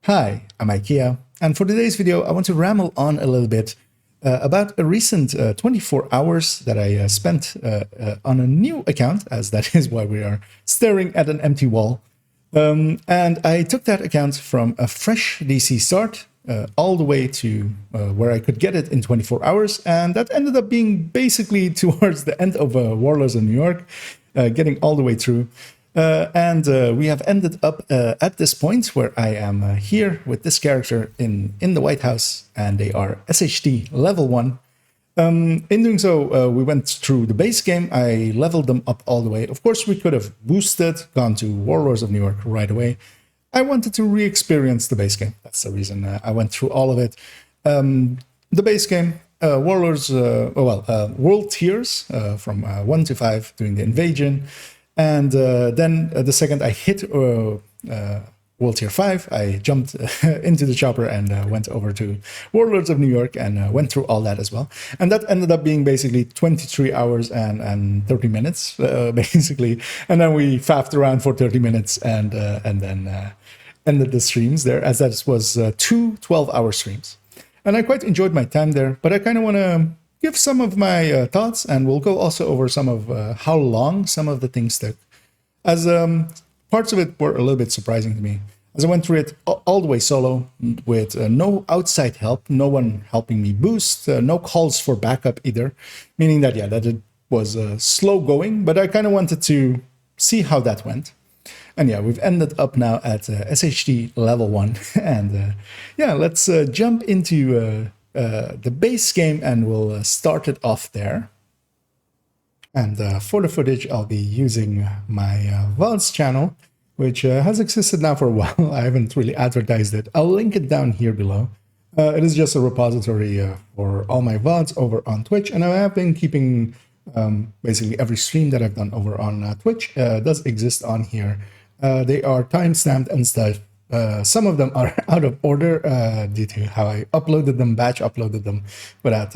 Hi, I'm IKEA, and for today's video, I want to ramble on a little bit about a recent 24 hours that I spent on a new account, as that is why we are staring at an empty wall. And I took that account from a fresh DC start all the way to where I could get it in 24 hours, and that ended up being basically towards the end of Warlords of New York, getting all the way through. And we have ended up at this point where I am here with this character in the White House, and they are SHD level 1. In doing so, we went through the base game. I leveled them up all the way. Of course, we could have boosted, gone to Warlords of New York right away. I wanted to re-experience the base game. That's the reason I went through all of it. The base game, Warlords, World Tiers from 1 to 5, doing the invasion. And then the second I hit World Tier 5, I jumped into the chopper and went over to Warlords of New York and went through all that as well. And that ended up being basically 23 hours and 30 minutes, basically. And then we faffed around for 30 minutes and then ended the streams there, as that was two 12-hour streams. And I quite enjoyed my time there, but I kind of want to give some of my thoughts, and we'll go also over some of how long some of the things took, as parts of it were a little bit surprising to me, as I went through it all the way solo with no outside help, no one helping me boost, no calls for backup either, meaning that, yeah, that it was slow going, but I kind of wanted to see how that went. And yeah, we've ended up now at SHD level 1, and yeah, let's jump into the base game, and we'll start it off there. And for the footage, I'll be using my VODs channel, which has existed now for a while. I haven't really advertised it. I'll link it down here below. It is just a repository for all my VODs over on Twitch, and I have been keeping basically every stream that I've done over on Twitch does exist on here. They are timestamped and stuff. Some of them are out of order due to how I uploaded them, batch uploaded them, without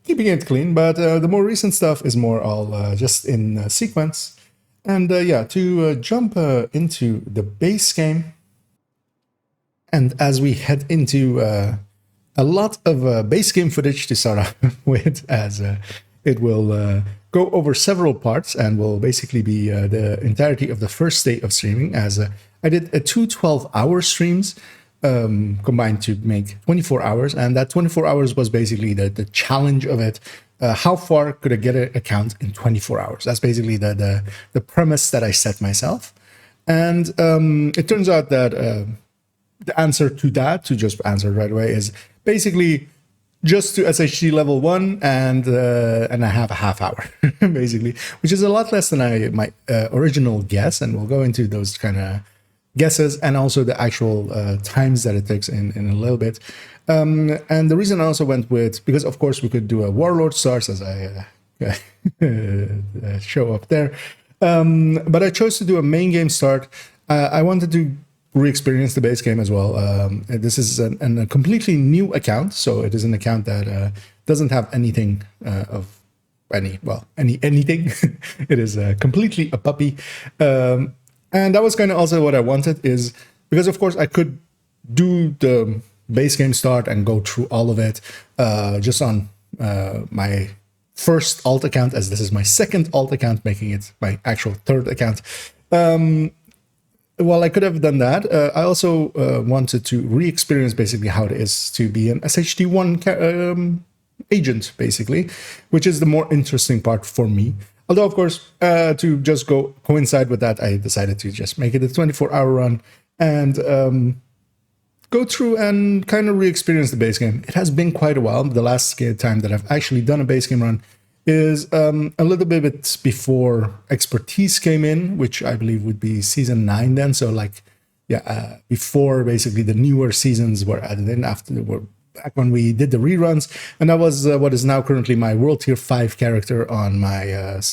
keeping it clean. But the more recent stuff is more all just in sequence. And yeah, to jump into the base game, and as we head into a lot of base game footage to start off with, as it will go over several parts and will basically be the entirety of the first day of streaming, as I did two 12-hour streams combined to make 24 hours, and that 24 hours was basically the challenge of it. How far could I get an account in 24 hours? That's basically the premise that I set myself. And it turns out that the answer to that, to just answer right away, is basically just to SHD level 1 and I have a half hour, basically, which is a lot less than my original guess, and we'll go into those kind of guesses and also the actual times that it takes in a little bit. And the reason I also went with, because of course we could do a Warlord stars, as I show up there, but I chose to do a main game start. I wanted to re-experience the base game as well. This is a completely new account, so it is an account that doesn't have anything of anything. It is completely a puppy, and that was kind of also what I wanted, is because of course I could do the base game start and go through all of it just on my first alt account, as this is my second alt account, making it my actual third account. Well, I could have done that. I also wanted to re-experience basically how it is to be an SHD1 agent, basically, which is the more interesting part for me. Although, of course, to just coincide with that, I decided to just make it a 24-hour run and go through and kind of re-experience the base game. It has been quite a while. The last time that I've actually done a base game run is a little bit before expertise came in, which I believe would be season 9 then. So like, yeah, before basically the newer seasons were added in, back when we did the reruns. And that was what is now currently my World Tier 5 character on my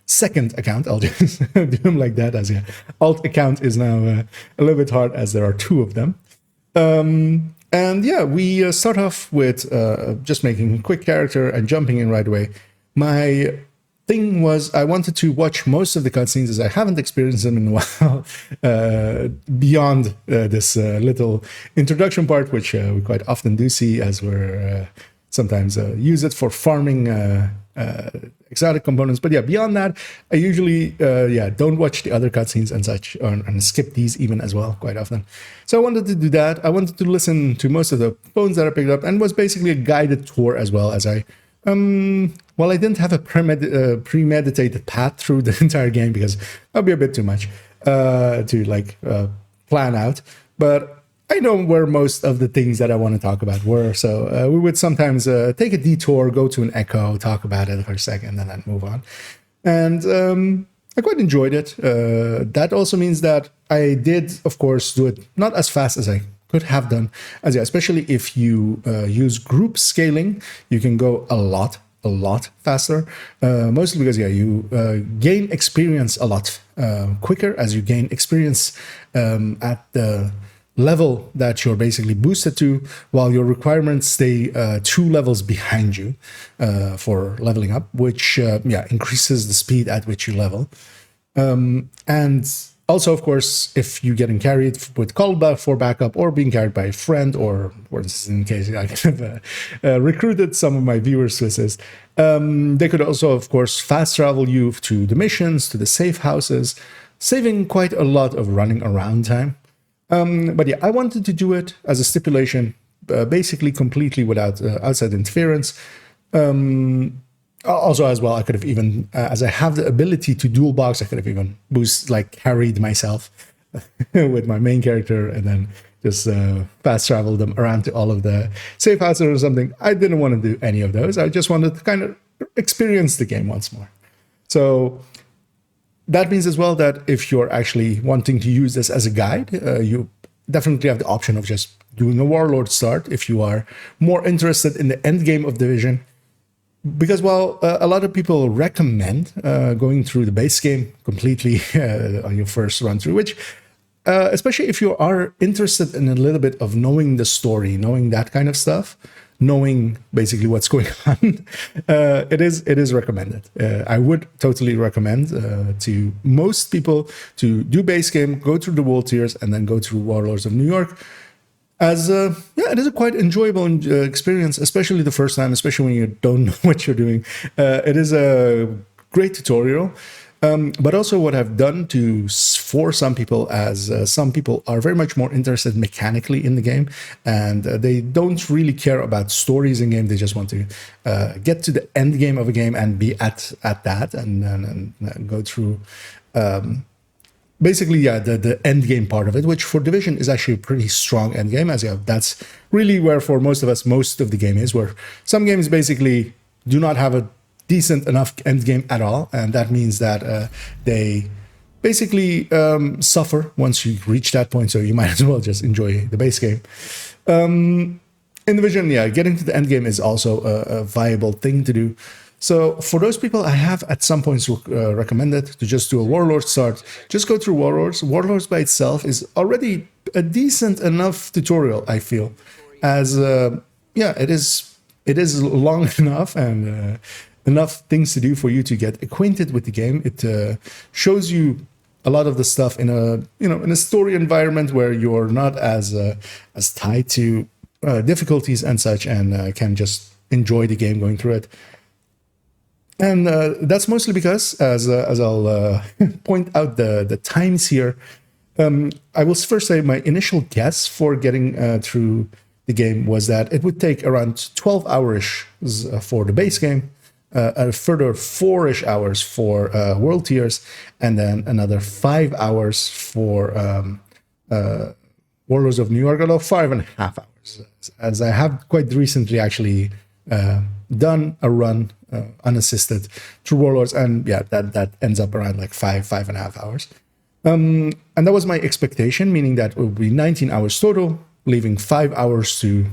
second account. I'll just do them like that, as alt account is now a little bit hard, as there are two of them. And yeah, we start off with just making a quick character and jumping in right away. My thing was I wanted to watch most of the cutscenes as I haven't experienced them in a while, beyond this little introduction part, which we quite often do see as we're sometimes use it for farming exotic components. But yeah, beyond that, I usually don't watch the other cutscenes and such, and skip these even as well quite often. So I wanted to do that. I wanted to listen to most of the phones that I picked up, and was basically a guided tour as well, as I well, I didn't have a premeditated path through the entire game because that'd be a bit too much to like plan out. But I know where most of the things that I want to talk about were, so we would sometimes take a detour, go to an echo, talk about it for a second, and then move on. And I quite enjoyed it. That also means that I did, of course, do it not as fast as I could have done, as especially if you use group scaling, you can go a lot faster. Mostly because you gain experience a lot quicker as you gain experience at the level that you're basically boosted to, while your requirements stay 2 levels behind you for leveling up, which increases the speed at which you level. And also, of course, if you're getting carried with callback for backup or being carried by a friend, or for instance, in case I kind of recruited some of my viewers to assist, they could also, of course, fast travel you to the missions, to the safe houses, saving quite a lot of running around time. But yeah, I wanted to do it as a stipulation, basically completely without outside interference. Also, as well, I could have even, as I have the ability to dual box, I could have even carried myself with my main character and then just fast travel them around to all of the safe houses or something. I didn't want to do any of those. I just wanted to kind of experience the game once more. So that means as well that if you're actually wanting to use this as a guide, you definitely have the option of just doing a Warlord start if you are more interested in the end game of Division. Because while a lot of people recommend going through the base game completely on your first run through, which especially if you are interested in a little bit of knowing the story, knowing that kind of stuff, knowing basically what's going on, it is recommended. I would totally recommend to most people to do base game, go through the world tiers, and then go through Warlords of New York. As it is a quite enjoyable experience, especially the first time, especially when you don't know what you're doing. It is a great tutorial. But also what I've done for some people, as some people are very much more interested mechanically in the game, and they don't really care about stories in game. They just want to get to the end game of a game and be at that, and go through basically the end game part of it, which for Division is actually a pretty strong end game, as that's really where for most of us most of the game is, where some games basically do not have a decent enough end game at all, and that means that they basically suffer once you reach that point, so you might as well just enjoy the base game. In Division, getting to the end game is also a viable thing to do. So for those people, I have at some points recommended to just do a Warlord start. Just go through Warlords. Warlords by itself is already a decent enough tutorial, I feel, as it is long enough and enough things to do for you to get acquainted with the game. It shows you a lot of the stuff in a story environment where you're not as tied to difficulties and such, and can just enjoy the game going through it. And that's mostly because, as I'll point out the times here, I will first say my initial guess for getting through the game was that it would take around 12 hours for the base game, a further 4-ish hours for world tiers, and then another 5 hours for Warlords of New York, although 5.5 hours, as I have quite recently actually done a run unassisted through Warlords, and that ends up around like 5.5 hours. And that was my expectation, meaning that it would be 19 hours total, leaving 5 hours to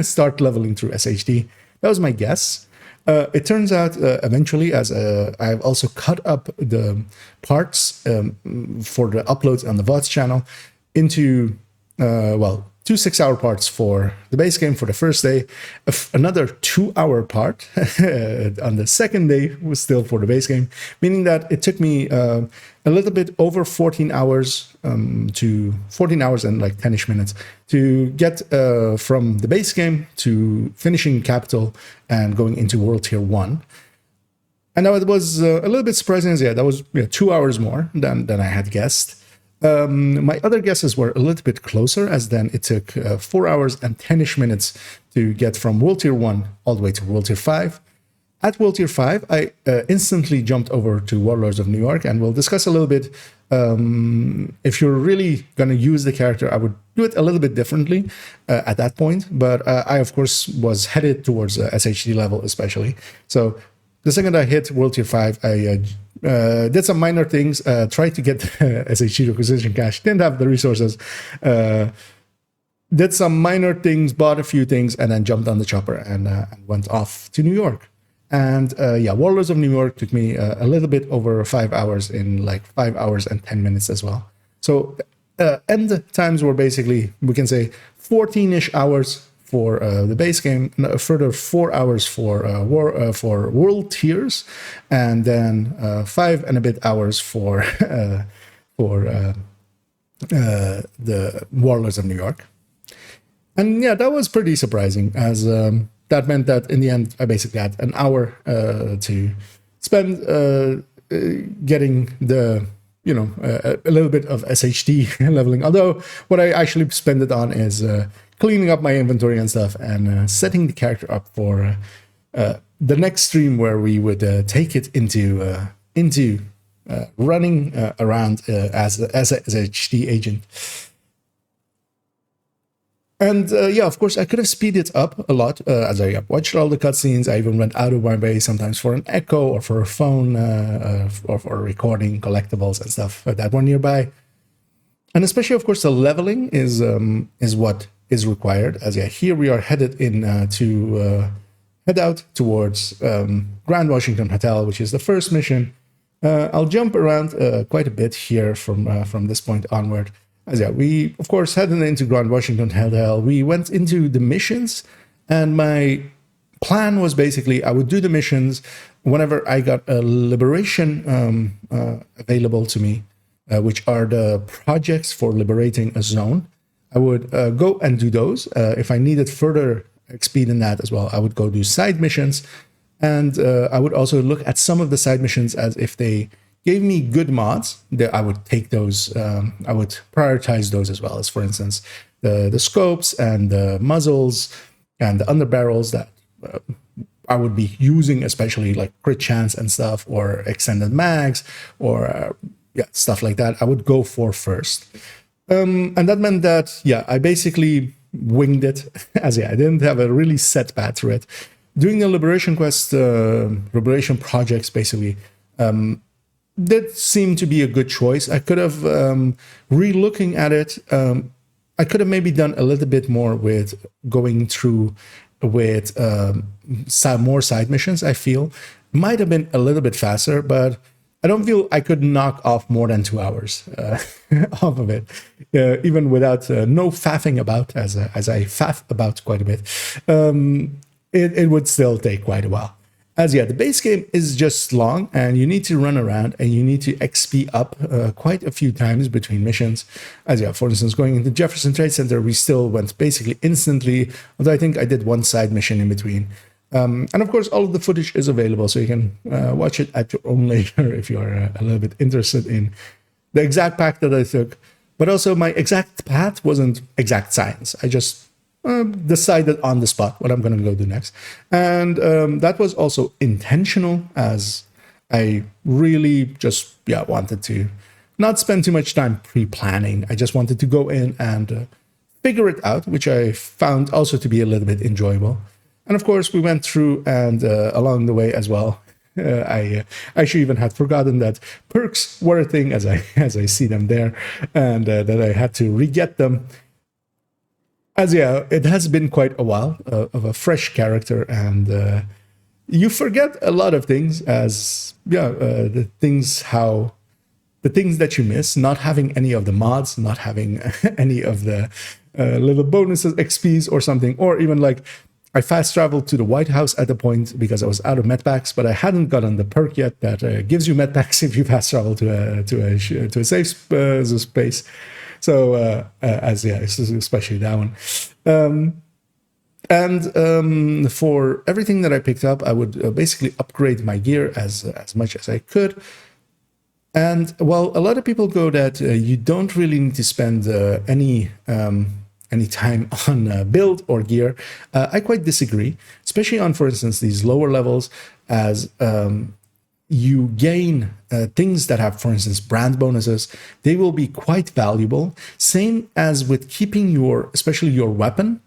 start leveling through SHD. That was my guess. It turns out eventually, as I've also cut up the parts for the uploads on the VODs channel into, to 2 6-hour parts for the base game for the first day, another 2-hour part on the second day was still for the base game, meaning that it took me a little bit over 14 hours to 14 hours and like 10-ish minutes to get from the base game to finishing Capital and going into World Tier 1. And that was a little bit surprising. Yeah, that was 2 hours more than I had guessed. My other guesses were a little bit closer, as then it took 4 hours and 10-ish minutes to get from World Tier 1 all the way to World Tier 5. At World Tier 5, I instantly jumped over to Warlords of New York, and we'll discuss a little bit. If you're really going to use the character, I would do it a little bit differently at that point. But I, of course, was headed towards SHD level, especially. So the second I hit World Tier 5, I did some minor things, tried to get SHD requisition cash, didn't have the resources, did some minor things, bought a few things, and then jumped on the chopper and went off to New York. And yeah, Warlords of New York took me a little bit over 5 hours, in like 5 hours and 10 minutes as well. So end times were basically, we can say, 14-ish hours for the base game, a further 4 hours for world tiers, and then 5 and a bit hours for the Warlords of New York. And yeah, that was pretty surprising, as that meant that in the end I basically had an hour to spend getting the a little bit of SHD leveling. Although what I actually spend it on is cleaning up my inventory and stuff, and setting the character up for the next stream, where we would take it into running around as a SHD agent. And yeah, of course, I could have speeded it up a lot as I watched all the cutscenes. I even went out of my way sometimes for an echo or for a phone or for recording collectibles and stuff that were nearby. And especially, of course, the leveling is what is required. As yeah, here we are headed in to head out towards Grand Washington Hotel, which is the first mission. I'll jump around quite a bit here from this point onward. As yeah, we of course headed into Grand Washington Hotel. We went into the missions, and my plan was basically I would do the missions whenever I got a liberation available to me, which are the projects for liberating a zone. I would go and do those. If I needed further XP than that as well, I would go do side missions. And I would also look at some of the side missions as if they gave me good mods, that I would take those, I would prioritize those as well, as for instance, the scopes and the muzzles and the underbarrels that I would be using, especially like crit chance and stuff, or extended mags, or yeah, stuff like that, I would go for first. And that meant that, yeah, I basically winged it, as yeah, I didn't have a really set path through it. Doing the liberation quest, liberation projects, basically, that seemed to be a good choice. I could have, re-looking at it, I could have maybe done a little bit more with going through with more side missions, I feel. Might have been a little bit faster, but I don't feel I could knock off more than 2 hours off of it, even without no faffing about, as I faff about quite a bit. It would still take quite a while. As yeah, the base game is just long, and you need to run around, and you need to XP up quite a few times between missions. As yeah, for instance, going into Jefferson Trade Center, we still went basically instantly, although I think I did one side mission in between. And of course, all of the footage is available, so you can watch it at your own leisure if you're a little bit interested in the exact path that I took. But also, my exact path wasn't exact science. I just decided on the spot what I'm going to go do next. And that was also intentional, as I really just wanted to not spend too much time pre-planning. I just wanted to go in and figure it out, which I found also to be a little bit enjoyable. And of course, we went through, and along the way as well, I actually even had forgotten that perks were a thing, as I see them there, and that I had to re-get them. As yeah, it has been quite a while of a fresh character, and you forget a lot of things, as the things that you miss, not having any of the mods, not having any of the little bonuses, XPs or something, or even like I fast traveled to the White House at the point because I was out of medpacks, but I hadn't gotten the perk yet that gives you medpacks if you fast travel to a safe space. So especially that one. For everything that I picked up, I would basically upgrade my gear as much as I could. And well, a lot of people go that you don't really need to spend any time on build or gear. I quite disagree, especially on, for instance, these lower levels, as you gain things that have, for instance, brand bonuses. They will be quite valuable. Same as with keeping especially your weapon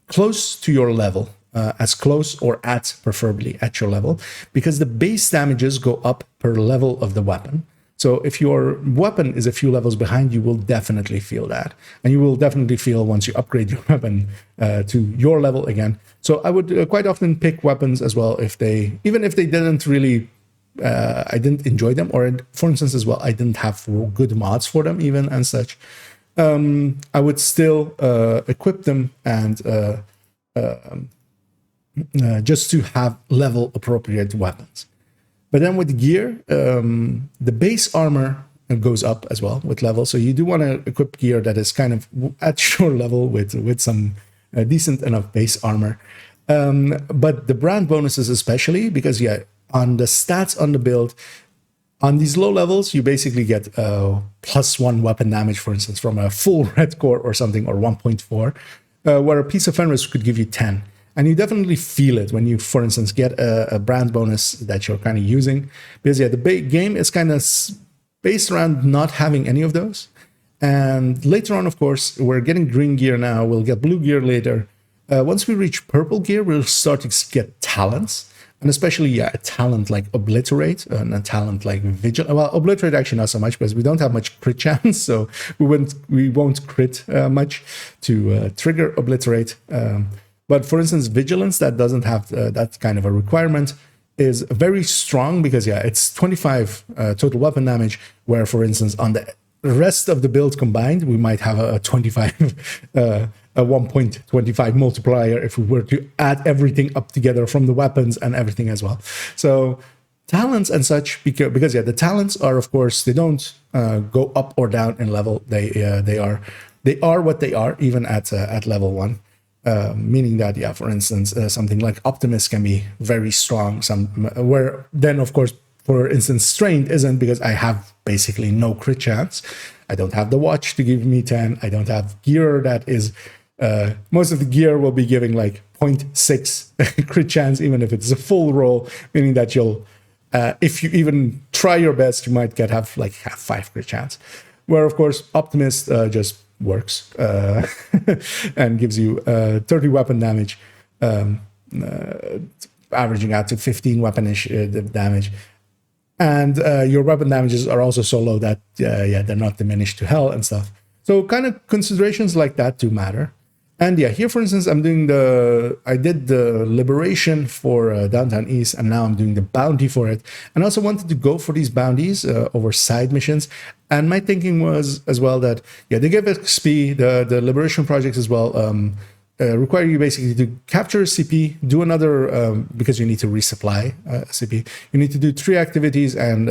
close to your level, as close or preferably at your level, because the base damages go up per level of the weapon. So if your weapon is a few levels behind, you will definitely feel that. And you will definitely feel once you upgrade your weapon to your level again. So I would quite often pick weapons as well even if they didn't really, I didn't enjoy them, or for instance as well, I didn't have good mods for them even and such. I would still equip them and just to have level appropriate weapons. But then with gear, the base armor goes up as well with level. So you do want to equip gear that is kind of at your level with some decent enough base armor. But the brand bonuses especially, because on the stats on the build, on these low levels, you basically get +1 weapon damage, for instance, from a full red core or something, or 1.4, where a piece of Fenris could give you 10. And you definitely feel it when you, for instance, get a brand bonus that you're kind of using. Because the game is kind of based around not having any of those. And later on, of course, we're getting green gear now. We'll get blue gear later. Once we reach purple gear, we'll start to get talents. And especially a talent like Obliterate and a talent like Vigil. Well, Obliterate actually not so much, because we don't have much crit chance, so we won't crit much to trigger Obliterate. But for instance, Vigilance, that doesn't have that kind of a requirement, is very strong because it's 25 total weapon damage, where for instance on the rest of the build combined, we might have a 25 a 1.25 multiplier if we were to add everything up together from the weapons and everything as well. So talents and such, because the talents are, of course, they don't go up or down in level. They are what they are even at level 1. Meaning that, for instance, something like Optimist can be very strong. Where then, of course, for instance, Strained isn't, because I have basically no crit chance. I don't have the watch to give me 10. I don't have gear that is. Most of the gear will be giving like 0.6 crit chance, even if it's a full roll, meaning that you'll, if you even try your best, you might have 5 crit chance. Where, of course, Optimist just works and gives you 30 weapon damage, averaging out to 15 weaponish damage. And your weapon damages are also so low that they're not diminished to hell and stuff. So kind of considerations like that do matter. And here, for instance, I did the Liberation for Downtown East, and now I'm doing the bounty for it. And I also wanted to go for these bounties over side missions. And my thinking was as well that, they give XP, the Liberation projects as well, require you basically to capture a CP, do another, because you need to resupply CP. You need to do 3 activities, and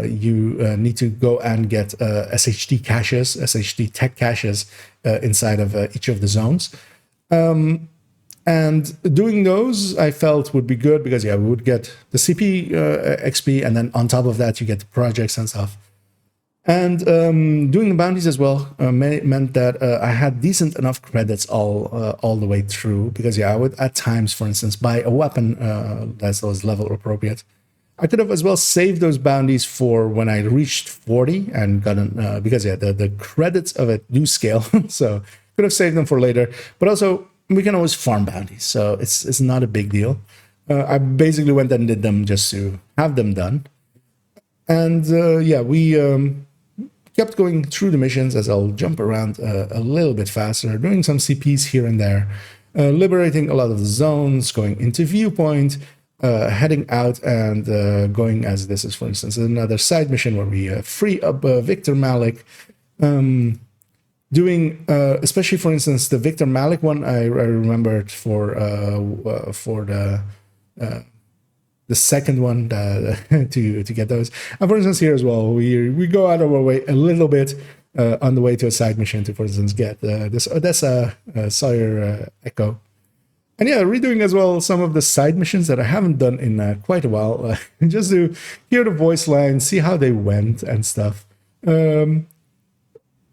you need to go and get SHD caches, SHD tech caches inside of each of the zones. And doing those, I felt would be good because, we would get the CP XP, and then on top of that, you get the projects and stuff. And doing the bounties as well meant that I had decent enough credits all the way through, because, I would at times, for instance, buy a weapon that was level appropriate. I could have as well saved those bounties for when I reached 40 and gotten, because the credits of it do scale, so could have saved them for later. But also, we can always farm bounties, so it's not a big deal. I basically went and did them just to have them done. And we kept going through the missions, as I'll jump around a little bit faster, doing some CPs here and there, liberating a lot of the zones, going into Viewpoint, heading out and going, as this is, for instance, another side mission where we free up Victor Malik, doing, especially for instance, the Victor Malik one, I remembered for the second one to get those. And for instance, here as well, we go out of our way a little bit on the way to a side mission to, for instance, get this Odessa Sawyer Echo. And yeah, redoing as well some of the side missions that I haven't done in quite a while, just to hear the voice lines, see how they went and stuff.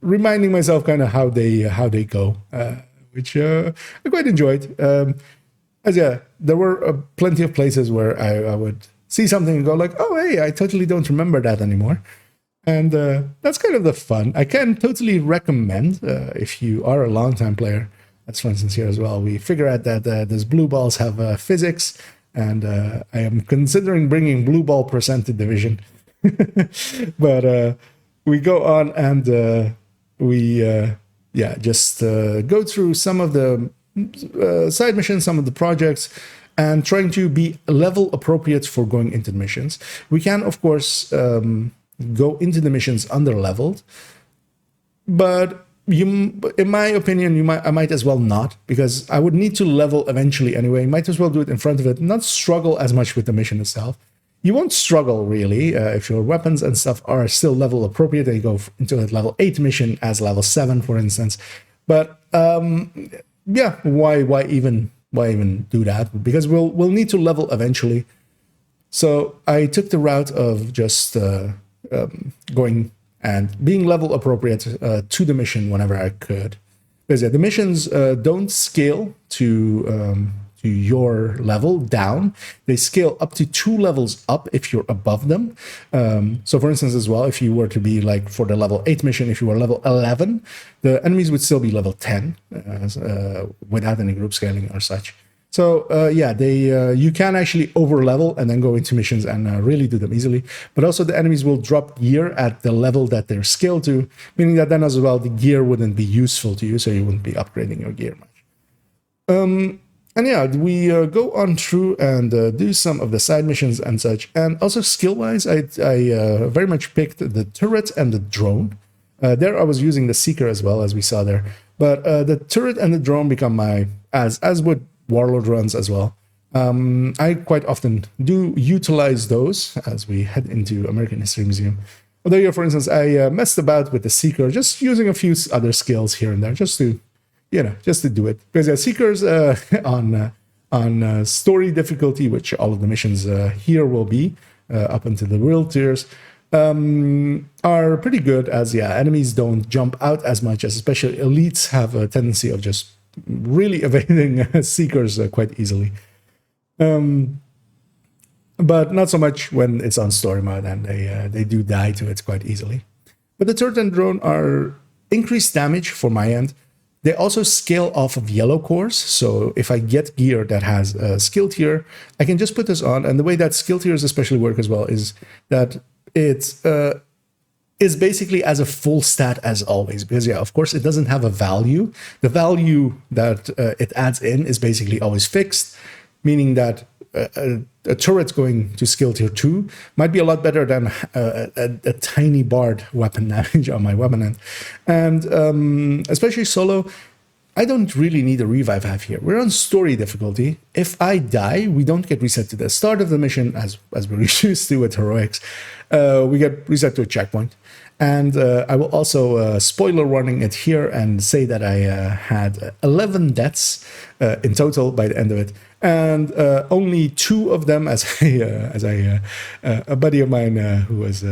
Reminding myself kind of how they go, which I quite enjoyed. As yeah, there were plenty of places where I would see something and go like, oh hey, I totally don't remember that anymore. And that's kind of the fun. I can totally recommend, if you are a long-time player, as for instance here as well, we figure out that these blue balls have physics, and I am considering bringing blue ball percent to division. But we go on and we just go through some of the side missions, some of the projects, and trying to be level appropriate for going into the missions. We can, of course, go into the missions under-leveled, but in my opinion, I might as well not, because I would need to level eventually anyway. Might as well do it in front of it, not struggle as much with the mission itself. You won't struggle really if your weapons and stuff are still level appropriate and you go into a level 8 mission as level 7, for instance. But yeah, why even do that? Because we'll need to level eventually. So I took the route of just going and being level appropriate to the mission whenever I could. Because yeah, the missions don't scale to your level down. They scale up to 2 levels up if you're above them. So for instance as well, if you were to be like for the level 8 mission, if you were level 11, the enemies would still be level 10 without any group scaling or such. So yeah, you can actually over level and then go into missions and really do them easily. But also the enemies will drop gear at the level that they're scaled to, meaning that then as well the gear wouldn't be useful to you, so you wouldn't be upgrading your gear much. And yeah, we go on through and do some of the side missions and such. And also skill-wise, I very much picked the turret and the drone. There I was using the Seeker as well, as we saw there. But the turret and the drone become my, as would Warlord runs as well. I quite often do utilize those as we head into American History Museum. Although here, for instance, I messed about with the Seeker, just using a few other skills here and there, just to do it. Because yeah, Seekers on story difficulty, which all of the missions here will be, up into the world tiers, are pretty good, as yeah, enemies don't jump out as much, as especially elites have a tendency of just really evading Seekers quite easily. But not so much when it's on story mode, and they do die to it quite easily. But the turret and drone are increased damage for my end. They also scale off of yellow cores, so if I get gear that has a skill tier, I can just put this on, and the way that skill tiers especially work as well is that it is basically as a full stat as always, because yeah, of course it doesn't have a value. The value that it adds in is basically always fixed, meaning that a turret going to skill tier 2 might be a lot better than a tiny bard weapon damage on my weapon end. And especially solo, I don't really need a revive half here. We're on story difficulty. If I die, we don't get reset to the start of the mission as we're used to with heroics. We get reset to a checkpoint. And I will also spoiler warning it here and say that I had 11 deaths in total by the end of it, and only 2 of them as a buddy of mine who was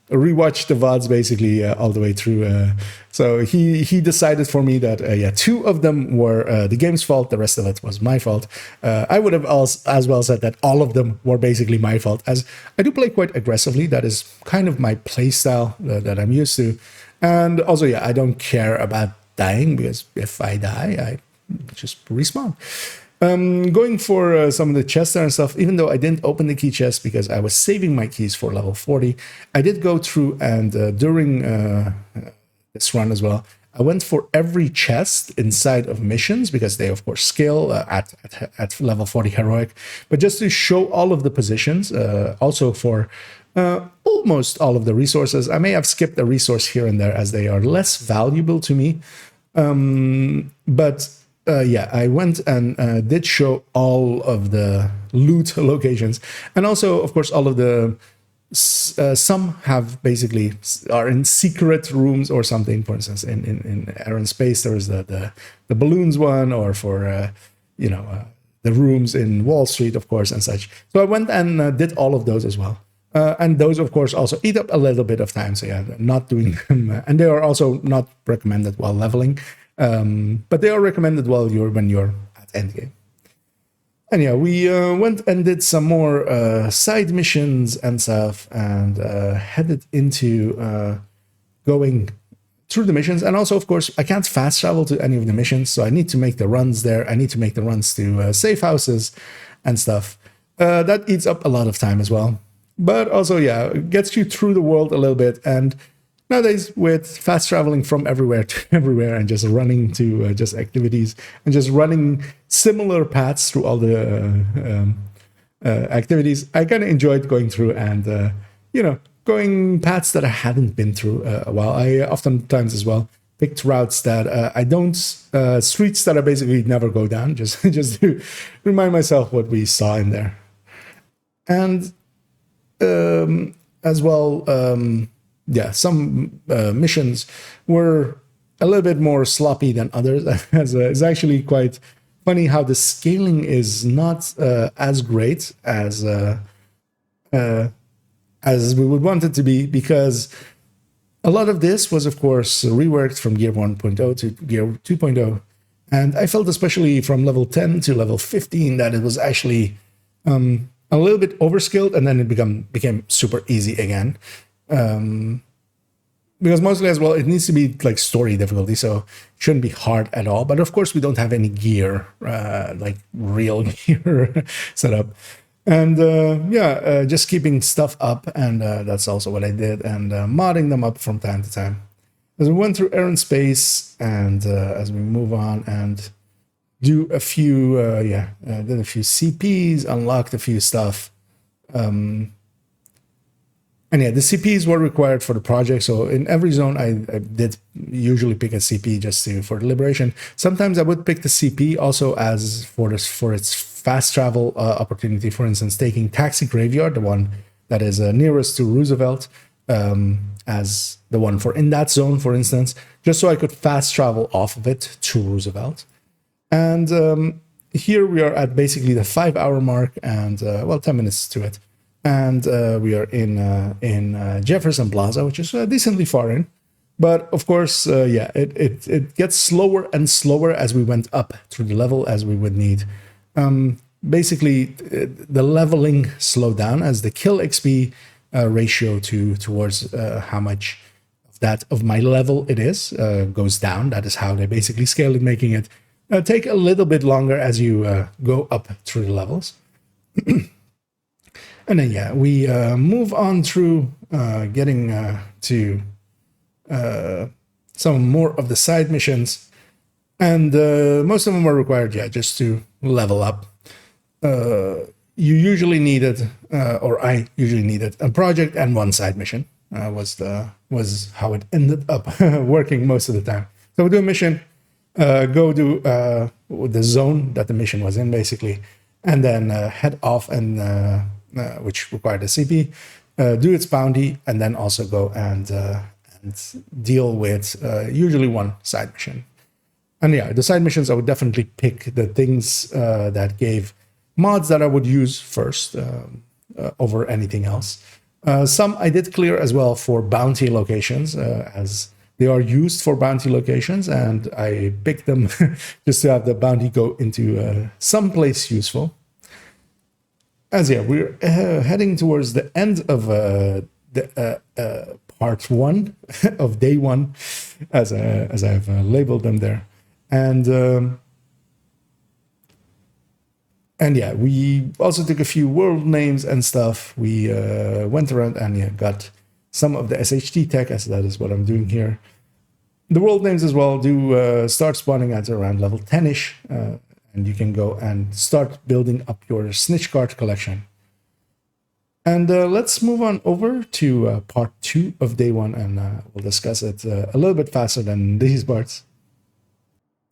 rewatched the VODs basically all the way through. So he decided for me that yeah, 2 of them were the game's fault, the rest of it was my fault. I would have as well said that all of them were basically my fault, as I do play quite aggressively. That is kind of my play style that I'm used to. And also, yeah, I don't care about dying, because if I die, I just respawn. Going for some of the chests and stuff, even though I didn't open the key chest because I was saving my keys for level 40, I did go through and during this run as well, I went for every chest inside of missions, because they of course scale at level 40 heroic, but just to show all of the positions, also for almost all of the resources. I may have skipped a resource here and there as they are less valuable to me. But yeah, I went and did show all of the loot locations. And also, of course, all of the... some have basically are in secret rooms or something. For instance, in Air and Space, there is the balloons one, or for, you know, the rooms in Wall Street, of course, and such. So I went and did all of those as well. And those, of course, also eat up a little bit of time. So yeah, not doing them. And they are also not recommended while leveling. But they are recommended while when you're at endgame. And yeah, we went and did some more side missions and stuff, and headed into going through the missions. And also, of course, I can't fast travel to any of the missions, so I need to make the runs there. I need to make the runs to safe houses and stuff. That eats up a lot of time as well. But also, yeah, it gets you through the world a little bit. And nowadays, with fast traveling from everywhere to everywhere and just running to just activities and just running similar paths through all the activities, I kind of enjoyed going through and, you know, going paths that I hadn't been through a while. I oftentimes as well picked routes that I don't, streets that I basically never go down, just to remind myself what we saw in there. And as well, yeah, some missions were a little bit more sloppy than others. It's actually quite funny how the scaling is not as great as we would want it to be, because a lot of this was, of course, reworked from Gear 1.0 to Gear 2.0. And I felt, especially from level 10 to level 15, that it was actually a little bit overskilled, and then it became super easy again. Because mostly as well, it needs to be like story difficulty, so it shouldn't be hard at all. But of course, we don't have any gear, like real gear set up. And yeah, just keeping stuff up, and that's also what I did, and modding them up from time to time. As we went through Air and Space, and as we move on and do a few, did a few CPs, unlocked a few stuff. And yeah, the CPs were required for the project. So in every zone, I did usually pick a CP just for the liberation. Sometimes I would pick the CP also as for its fast travel opportunity. For instance, taking Taxi Graveyard, the one that is nearest to Roosevelt, as the one for in that zone, for instance, just so I could fast travel off of it to Roosevelt. And here we are at basically the 5-hour mark, and well, 10 minutes to it. And we are in Jefferson Plaza, which is decently far in. But of course, yeah, it gets slower and slower as we went up through the level, as we would need. Basically, the leveling slowed down as the kill XP ratio towards how much of my level it is goes down. That is how they basically scale it, making it take a little bit longer as you go up through the levels. And then, yeah, we move on through getting to some more of the side missions. And most of them are required, yeah, just to level up. You usually needed, or I usually needed, a project and one side mission. Was how it ended up working most of the time. So we do a mission, go do the zone that the mission was in, basically, and then head off and... which required a CP, do its bounty, and then also go and deal with usually one side mission. And yeah, the side missions, I would definitely pick the things that gave mods that I would use first over anything else. Some I did clear as well for bounty locations, as they are used for bounty locations, and I picked them just to have the bounty go into some place useful. As yeah, we're heading towards the end of the part 1 of day 1, as I've labeled them there, and yeah, we also took a few world names and stuff. We went around and yeah, got some of the SHD tech, as that is what I'm doing here. The world names as well do start spawning at around level 10-ish. And you can go and start building up your snitch card collection. And let's move on over to part 2 of day 1, and we'll discuss it a little bit faster than these parts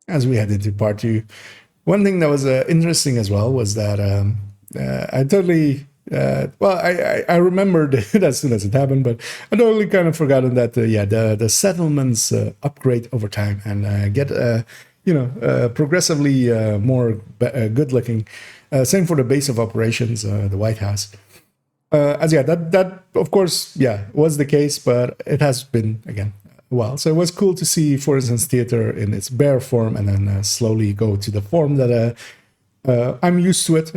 as we head into part 2. One thing that was interesting as well was that I totally, I remembered it as soon as it happened, but I totally kind of forgotten that, the settlements upgrade over time and get, progressively more good looking. Same for the base of operations, the White House. That of course, was the case, but it has been, again, a while. So it was cool to see, for instance, theater in its bare form and then slowly go to the form that I'm used to it,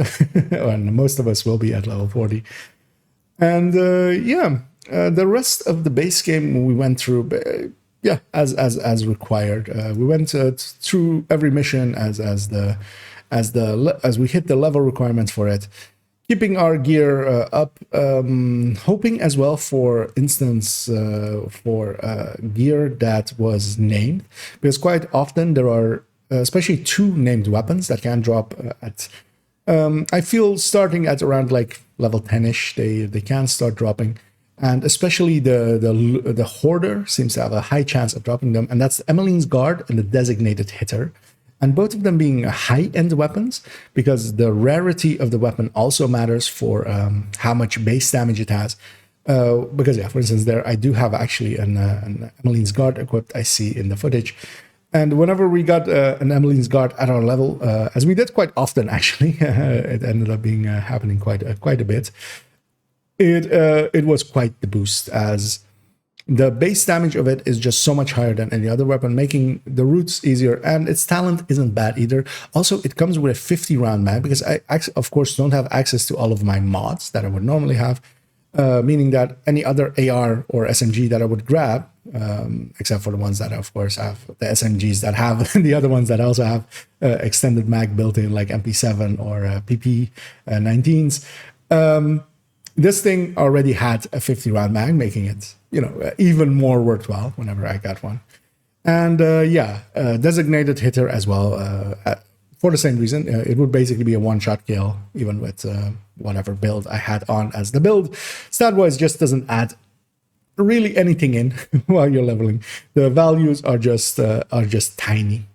and most of us will be at level 40. And the rest of the base game we went through, as required. We went through every mission as we hit the level requirements for it, keeping our gear up, hoping as well, for instance, for gear that was named, because quite often there are especially 2 named weapons that can drop at, I feel, starting at around like level 10-ish, they can start dropping. And especially the Hoarder seems to have a high chance of dropping them, and that's Emmeline's Guard and the Designated Hitter. And both of them being high-end weapons, because the rarity of the weapon also matters for how much base damage it has. Because, for instance, there I do have actually an Emmeline's Guard equipped, I see in the footage. And whenever we got an Emmeline's Guard at our level, as we did quite often, actually, it ended up being happening quite a bit. It was quite the boost, as the base damage of it is just so much higher than any other weapon, making the routes easier, and its talent isn't bad either. Also, it comes with a 50-round mag, because I, of course, don't have access to all of my mods that I would normally have, meaning that any other AR or SMG that I would grab, except for the ones that, of course, have the SMGs that have the other ones that also have extended mag built in, like MP7 or PP19s. This thing already had a 50-round mag, making it, even more worthwhile whenever I got one. And Designated Hitter as well, for the same reason. It would basically be a one-shot kill, even with whatever build I had on as the build. Stat-wise, just doesn't add really anything in while you're leveling. The values are just tiny.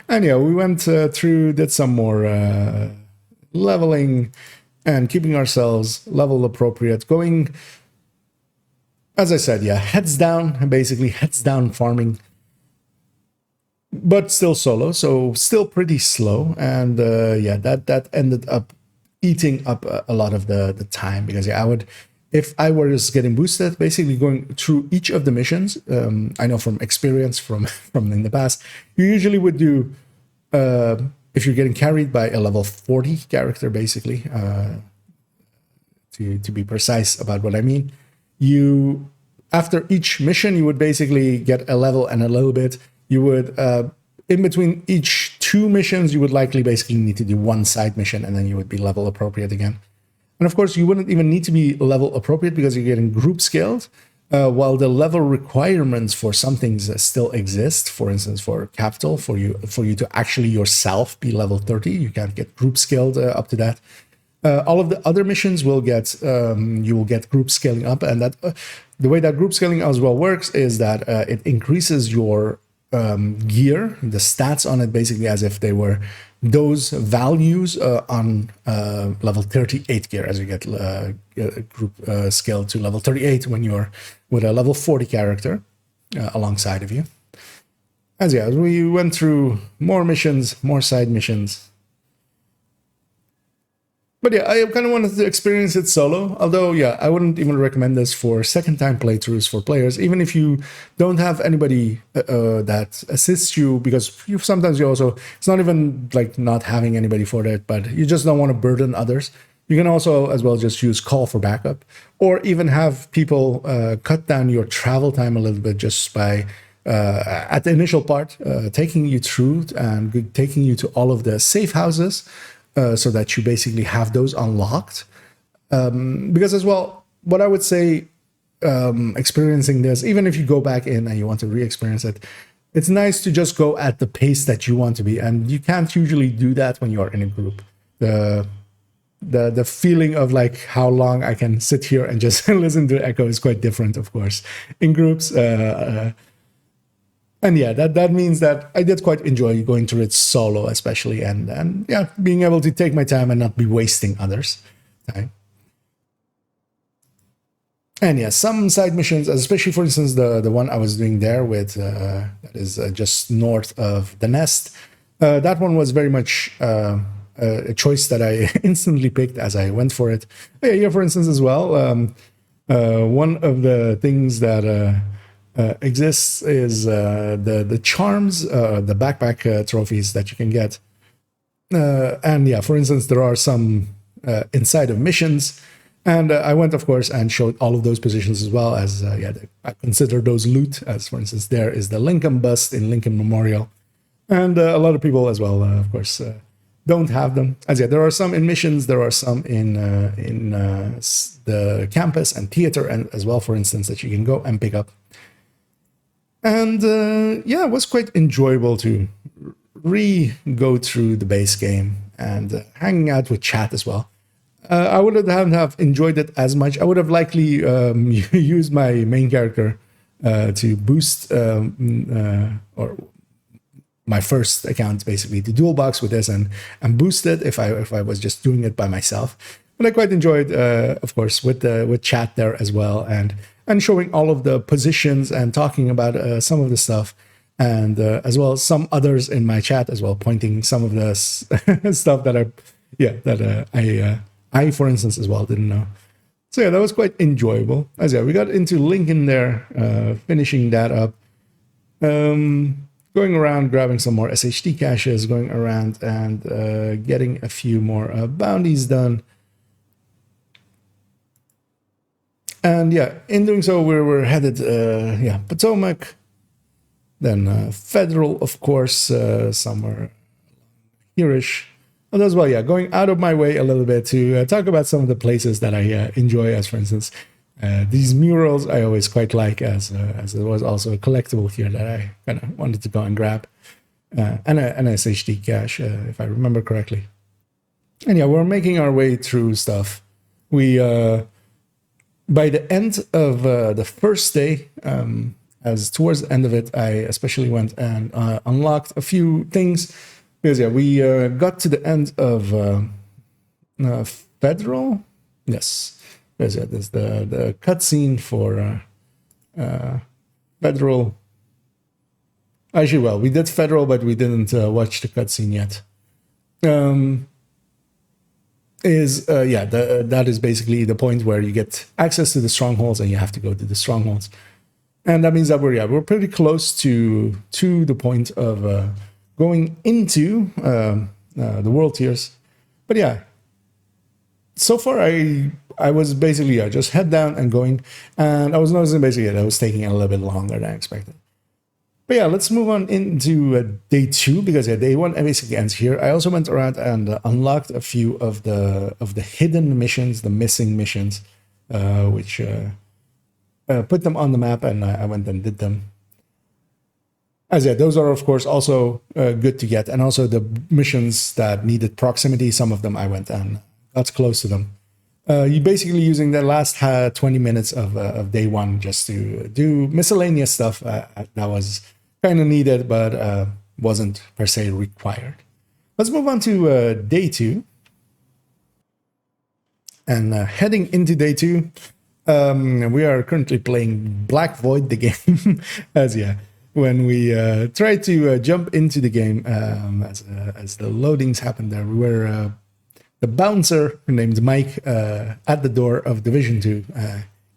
And we went through, did some more leveling, and keeping ourselves level appropriate, going, as I said, heads down, basically heads down farming, but still solo, so still pretty slow. And that ended up eating up a lot of the time, because I would, if I were just getting boosted, basically going through each of the missions, I know from experience from in the past, you usually would do, if you're getting carried by a level 40 character, basically, to be precise about what I mean, you, after each mission, you would basically get a level and a little bit. You would, in between each 2 missions, you would likely basically need to do one side mission, and then you would be level appropriate again. And of course, you wouldn't even need to be level appropriate, because you're getting group scaled. While the level requirements for some things still exist, for instance, for capital, for you to actually yourself be level 30, you can't get group scaled up to that. All of the other missions will get, you will get group scaling up, and that the way that group scaling as well works is that it increases your gear, the stats on it, basically as if they were those values on level 38 gear, as you get group scaled to level 38 when you're with a level 40 character alongside of you. As we went through more missions, more side missions. But I kind of wanted to experience it solo, although I wouldn't even recommend this for second-time playthroughs for players, even if you don't have anybody that assists you, because sometimes you also, it's not even like not having anybody for that, but you just don't want to burden others. You can also as well just use call for backup, or even have people cut down your travel time a little bit just by, at the initial part, taking you through and taking you to all of the safe houses, so that you basically have those unlocked. Because as well, what I would say, experiencing this, even if you go back in and you want to re-experience it, it's nice to just go at the pace that you want to be. And you can't usually do that when you are in a group. the feeling of like how long I can sit here and just listen to echo is quite different, of course, in groups. And yeah, that means that I did quite enjoy going through it solo, especially, and yeah, being able to take my time and not be wasting others' time. And yeah, some side missions, especially for instance the one I was doing there with that is just north of the nest. That one was very much a choice that I instantly picked as I went for it. Yeah, here for instance as well, one of the things that exists is the charms, the backpack trophies that you can get. And yeah, for instance, there are some inside of missions. And I went, of course, and showed all of those positions as well as, yeah, I consider those loot, as for instance, there is the Lincoln bust in Lincoln Memorial. And a lot of people as well, of course, don't have them. As yeah, there are some in missions, there are some in the campus and theater and as well, for instance, that you can go and pick up. And yeah, it was quite enjoyable to go through the base game and hanging out with chat as well. I wouldn't have enjoyed it as much. I would have likely used my main character to boost, or my first account basically, to dual box with this and boost it if I was just doing it by myself. But I quite enjoyed, of course, with chat there as well, and showing all of the positions and talking about some of the stuff, and as well as some others in my chat as well, pointing some of the stuff that I, for instance, as well, didn't know. So yeah, that was quite enjoyable. As yeah, we got into Lincoln there, finishing that up. Going around, grabbing some more SHD caches, going around and getting a few more bounties done. And yeah, in doing so, we were headed, yeah, Potomac, then Federal, of course, somewhere here-ish. And as well, yeah, going out of my way a little bit to talk about some of the places that I enjoy, as for instance, these murals I always quite like, as there was also a collectible here that I kind of wanted to go and grab, and an SHD cache, if I remember correctly. And yeah, we're making our way through stuff. We, by the end of the first day, as towards the end of it, I especially went and unlocked a few things. Because yeah, we got to the end of Federal. Yes, there's the cutscene for Federal. Actually, well, we did Federal, but we didn't watch the cutscene yet. Yeah, that is basically the point where you get access to the strongholds, and you have to go to the strongholds, and that means that we're pretty close to the point of going into the world tiers. But yeah, so far I was basically just head down and going, and I was noticing basically that it was taking a little bit longer than I expected. But yeah, let's move on into day 2, because yeah, day 1 basically ends here. I also went around and unlocked a few of the hidden missions, the missing missions, which put them on the map, and I went and did them. As yeah, those are of course also good to get, and also the missions that needed proximity, some of them I went and got close to them. You basically using the last 20 minutes of day 1 just to do miscellaneous stuff that was kind of needed, but wasn't per se required. Let's move on to day 2. And heading into day 2, we are currently playing Black Void, the game, as yeah. When we tried to jump into the game, as the loadings happened there, we were the bouncer named Mike at the door of Division 2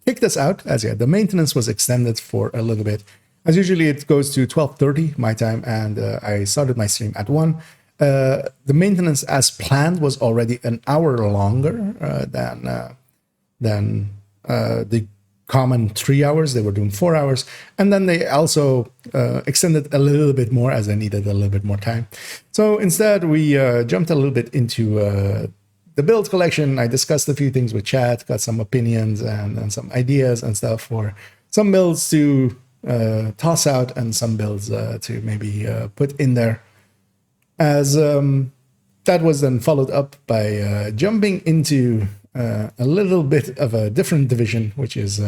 kicked us out, as yeah, the maintenance was extended for a little bit. As usually it goes to 12:30 my time, and I started my stream at 1. The maintenance as planned was already an hour longer than the common 3 hours. They were doing 4 hours, and then they also extended a little bit more as they needed a little bit more time. So instead we jumped a little bit into the build collection. I discussed a few things with chat, got some opinions and some ideas and stuff for some builds to toss out and some builds to maybe put in there as that was then followed up by jumping into a little bit of a different division, which is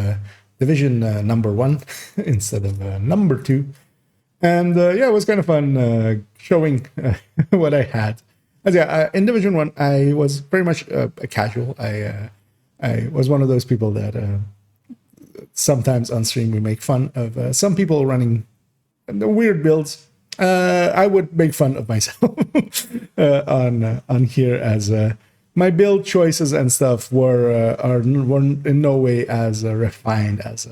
division number 1 instead of number 2. And yeah, it was kind of fun showing what I had. As yeah, in Division 1, I was very much a casual. I was one of those people that sometimes on stream we make fun of some people running the weird builds. I would make fun of myself on here, as my build choices and stuff were in no way as refined as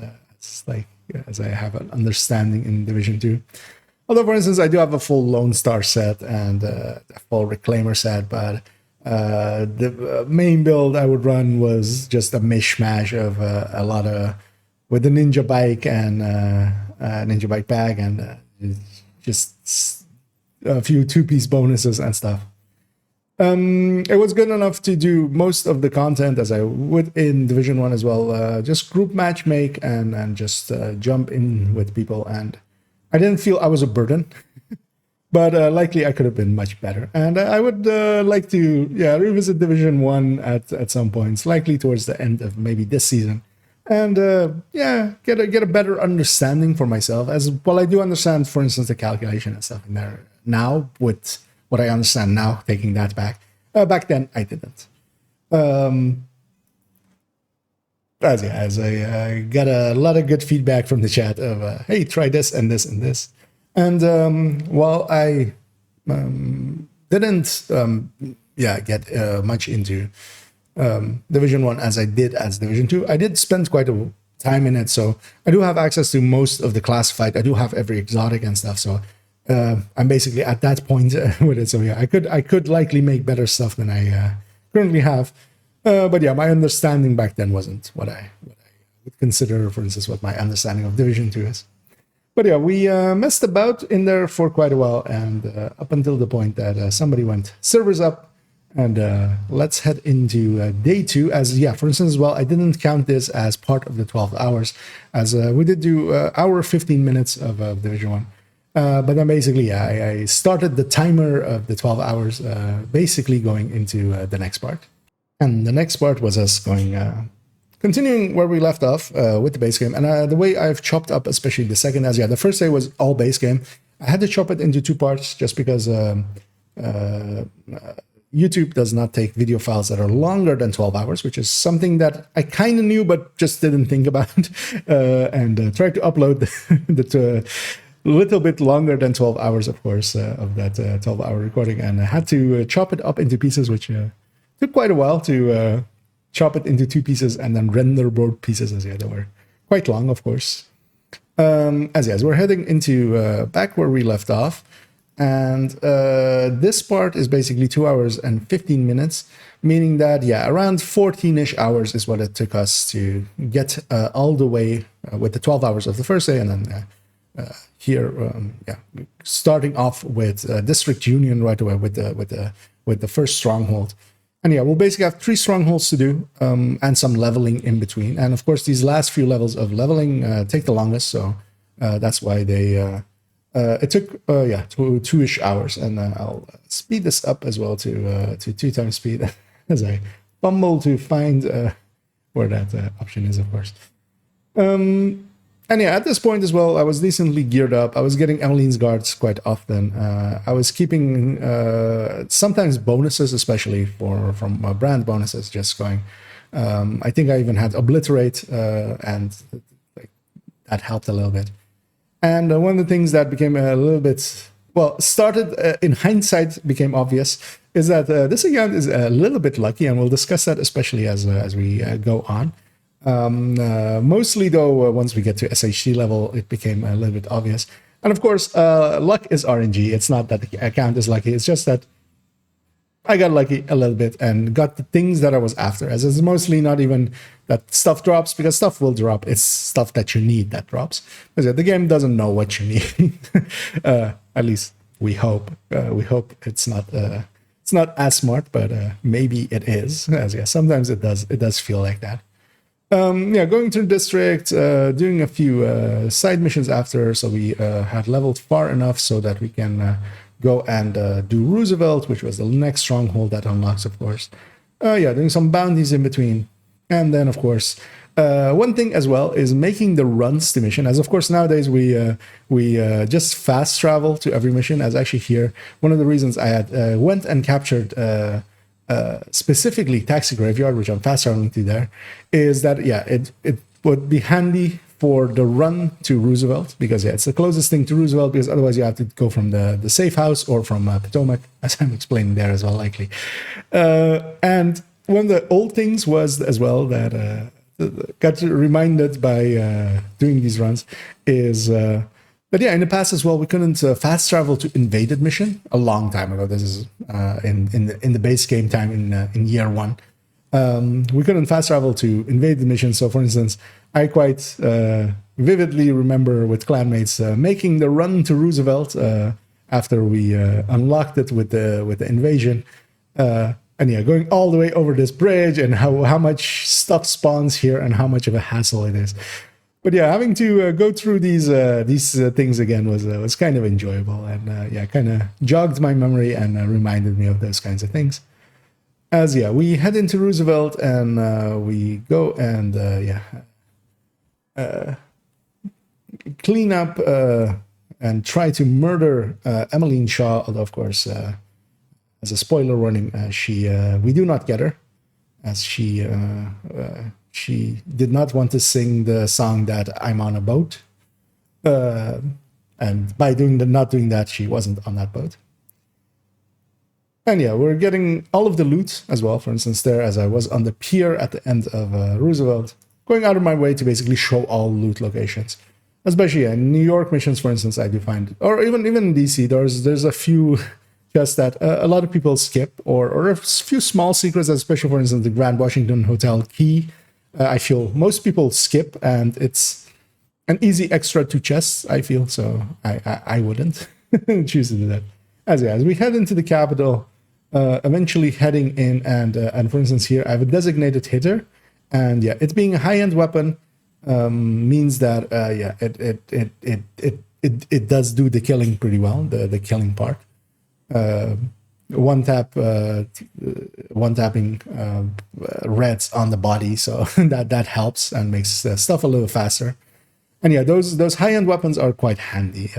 I have an understanding in Division 2. Although, for instance, I do have a full Lone Star set and a full Reclaimer set, but the main build I would run was just a mishmash of a lot of, with the Ninja Bike and Ninja Bike bag and just a few 2-piece bonuses and stuff. It was good enough to do most of the content as I would in Division 1 as well. Just group match make and just jump in with people, and I didn't feel I was a burden, but likely I could have been much better. And I would like to revisit Division 1 at some points, likely towards the end of maybe this season. And get a better understanding for myself, as well. I do understand, for instance, the calculation and stuff in there now, with what I understand now, taking that back. Back then, I didn't. As I got a lot of good feedback from the chat of, hey, try this and this and this. And while I didn't get much into Division 1 as I did as Division 2, I did spend quite a time in it, so I do have access to most of the classified. I do have every exotic and stuff, so I'm basically at that point with it. So yeah, I could likely make better stuff than I currently have. But yeah, my understanding back then wasn't what I would consider, for instance, what my understanding of Division 2 is. But yeah, we messed about in there for quite a while, and up until the point that somebody went servers up. And let's head into day 2. As yeah, for instance, as well, I didn't count this as part of the 12 hours, as we did do hour 15 minutes of Division 1. But then basically, I started the timer of the 12 hours, basically going into the next part. And the next part was us going, continuing where we left off with the base game. And the way I've chopped up, especially the second, as yeah, the first day was all base game. I had to chop it into 2 parts just because YouTube does not take video files that are longer than 12 hours, which is something that I kind of knew but just didn't think about, and tried to upload the little bit longer than 12 hours, of course, of that 12-hour recording, and I had to chop it up into pieces, which took quite a while to chop it into 2 pieces and then render both pieces, as yeah, they were quite long, of course. As we're heading into back where we left off. And this part is basically 2 hours and 15 minutes, meaning that, yeah, around 14-ish hours is what it took us to get all the way with the 12 hours of the first day. And then here, starting off with District Union right away with the first stronghold. And yeah, we'll basically have 3 strongholds to do, and some leveling in between. And of course, these last few levels of leveling take the longest, so that's why they... it took 2-ish hours, and I'll speed this up as well to 2 times speed as I fumble to find where that option is, of course. And yeah, at this point as well, I was decently geared up. I was getting Emmeline's guards quite often. I was keeping sometimes bonuses, especially from brand bonuses, just going. I think I even had Obliterate, and that helped a little bit. And one of the things that became a little bit, well, started in hindsight became obvious, is that this account is a little bit lucky, and we'll discuss that especially as we go on. Mostly though, once we get to SHD level, it became a little bit obvious. And of course, luck is RNG. It's not that the account is lucky. It's just that I got lucky a little bit and got the things that I was after, as it's mostly not even that stuff drops, because stuff will drop. It's stuff that you need that drops. Because the game doesn't know what you need. At least we hope. We hope it's not as smart, but maybe it is. As yeah, sometimes it does. It does feel like that. Going through district, doing a few side missions after, so we had leveled far enough so that we can go and do Roosevelt, which was the next stronghold that unlocks, of course. Yeah, doing some bounties in between. And then, of course, one thing as well is making the runs to mission. As of course nowadays we just fast travel to every mission. As actually here, one of the reasons I had went and captured specifically Taxi Graveyard, which I'm fast traveling to there, is that yeah, it would be handy for the run to Roosevelt, because yeah, it's the closest thing to Roosevelt, because otherwise you have to go from the safe house or from Potomac, as I'm explaining there as well, likely. And one of the old things was as well that got reminded by doing these runs is but yeah, in the past as well, we couldn't fast travel to invaded mission a long time ago. This is in the base game time in year one. We couldn't fast travel to invaded mission. So, for instance, I quite vividly remember with clanmates making the run to Roosevelt after we unlocked it with the invasion. And yeah, going all the way over this bridge, and how much stuff spawns here and how much of a hassle it is. But yeah, having to go through these things again was kind of enjoyable, and yeah, kind of jogged my memory and reminded me of those kinds of things. As yeah, we head into Roosevelt and we go and clean up and try to murder Emmeline Shaw. Although of course, as a spoiler warning, we do not get her, as she did not want to sing the song that I'm on a boat. And by not doing that, she wasn't on that boat. And yeah, we're getting all of the loot as well. For instance, there, as I was on the pier at the end of Roosevelt, going out of my way to basically show all loot locations. Especially in New York missions, for instance, I do find, or even in DC, there's a few just that a lot of people skip, or a few small secrets, especially, for instance, the Grand Washington Hotel key. I feel most people skip, and it's an easy extra 2 chests, I feel, so I wouldn't choose to do that. As we head into the capital, eventually heading in, and for instance here, I have a designated hitter, and yeah, it being a high-end weapon means that yeah, it does do the killing pretty well, the killing part. One tapping reds on the body, so that helps and makes stuff a little faster. And yeah, those high-end weapons are quite handy,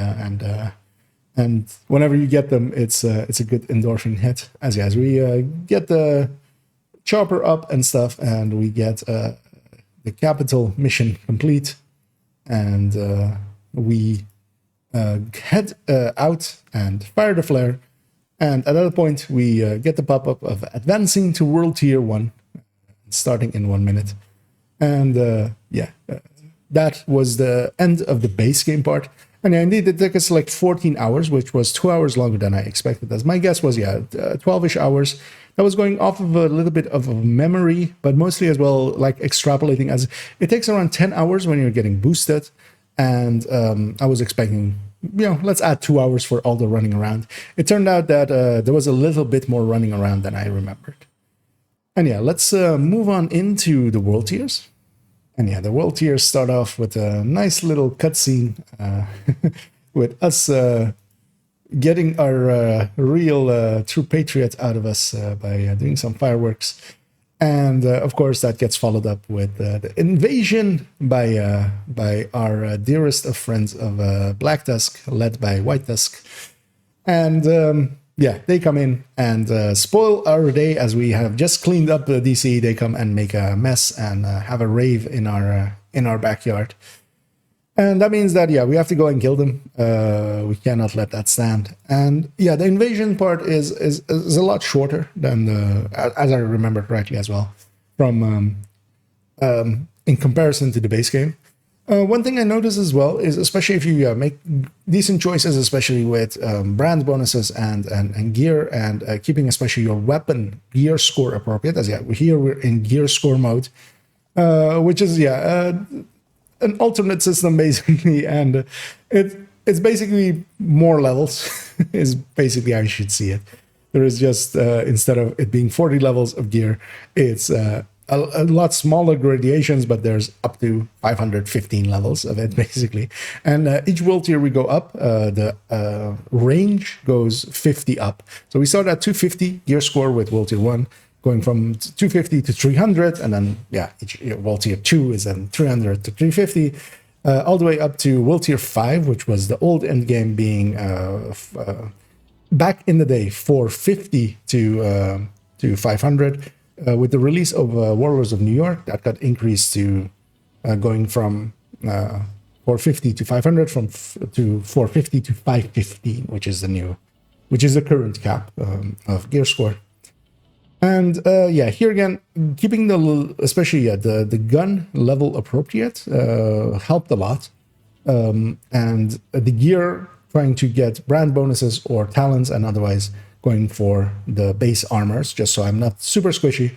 and whenever you get them, it's a good endorphin hit. As we get the chopper up and stuff, and we get the capital mission complete, and we head out and fire the flare. And at that point, we get the pop-up of advancing to World Tier 1, starting in 1 minute. And yeah, that was the end of the base game part. And yeah, indeed, it took us like 14 hours, which was 2 hours longer than I expected. As my guess was, yeah, 12-ish hours. That was going off of a little bit of memory, but mostly as well, like extrapolating, as it takes around 10 hours when you're getting boosted. And I was expecting, let's add 2 hours for all the running around. It turned out that there was a little bit more running around than I remembered. And yeah, let's move on into the world tiers. And yeah, the world tiers start off with a nice little cutscene with us getting our real true patriot out of us by doing some fireworks. And of course, that gets followed up with the invasion by our dearest of friends of Black Tusk, led by White Tusk. And yeah, they come in and spoil our day, as we have just cleaned up the DC. They come and make a mess and have a rave in our backyard. And that means that, yeah, we have to go and kill them. We cannot let that stand. And yeah, the invasion part is a lot shorter than as I remember correctly as well, from in comparison to the base game. One thing I noticed as well is, especially if you make decent choices, especially with brand bonuses and gear, and keeping especially your weapon gear score appropriate. As yeah, here we're in gear score mode, which is an alternate system basically, and it's basically more levels is basically how you should see it. There is just instead of it being 40 levels of gear, it's a lot smaller gradations, but there's up to 515 levels of it basically. And each world tier we go up, the range goes 50 up. So we start at 250 gear score with world tier 1, going from 250 to 300, and then yeah, each world tier 2 is then 300 to 350, all the way up to world tier 5, which was the old end game, being back in the day 450 to 500. With the release of Warlords of New York, that got increased to going from 450 to 500, to 450 to 515, which is the current cap of gear score. And yeah, here again, keeping especially the gun level appropriate helped a lot, and the gear, trying to get brand bonuses or talents, and otherwise going for the base armors, just so I'm not super squishy.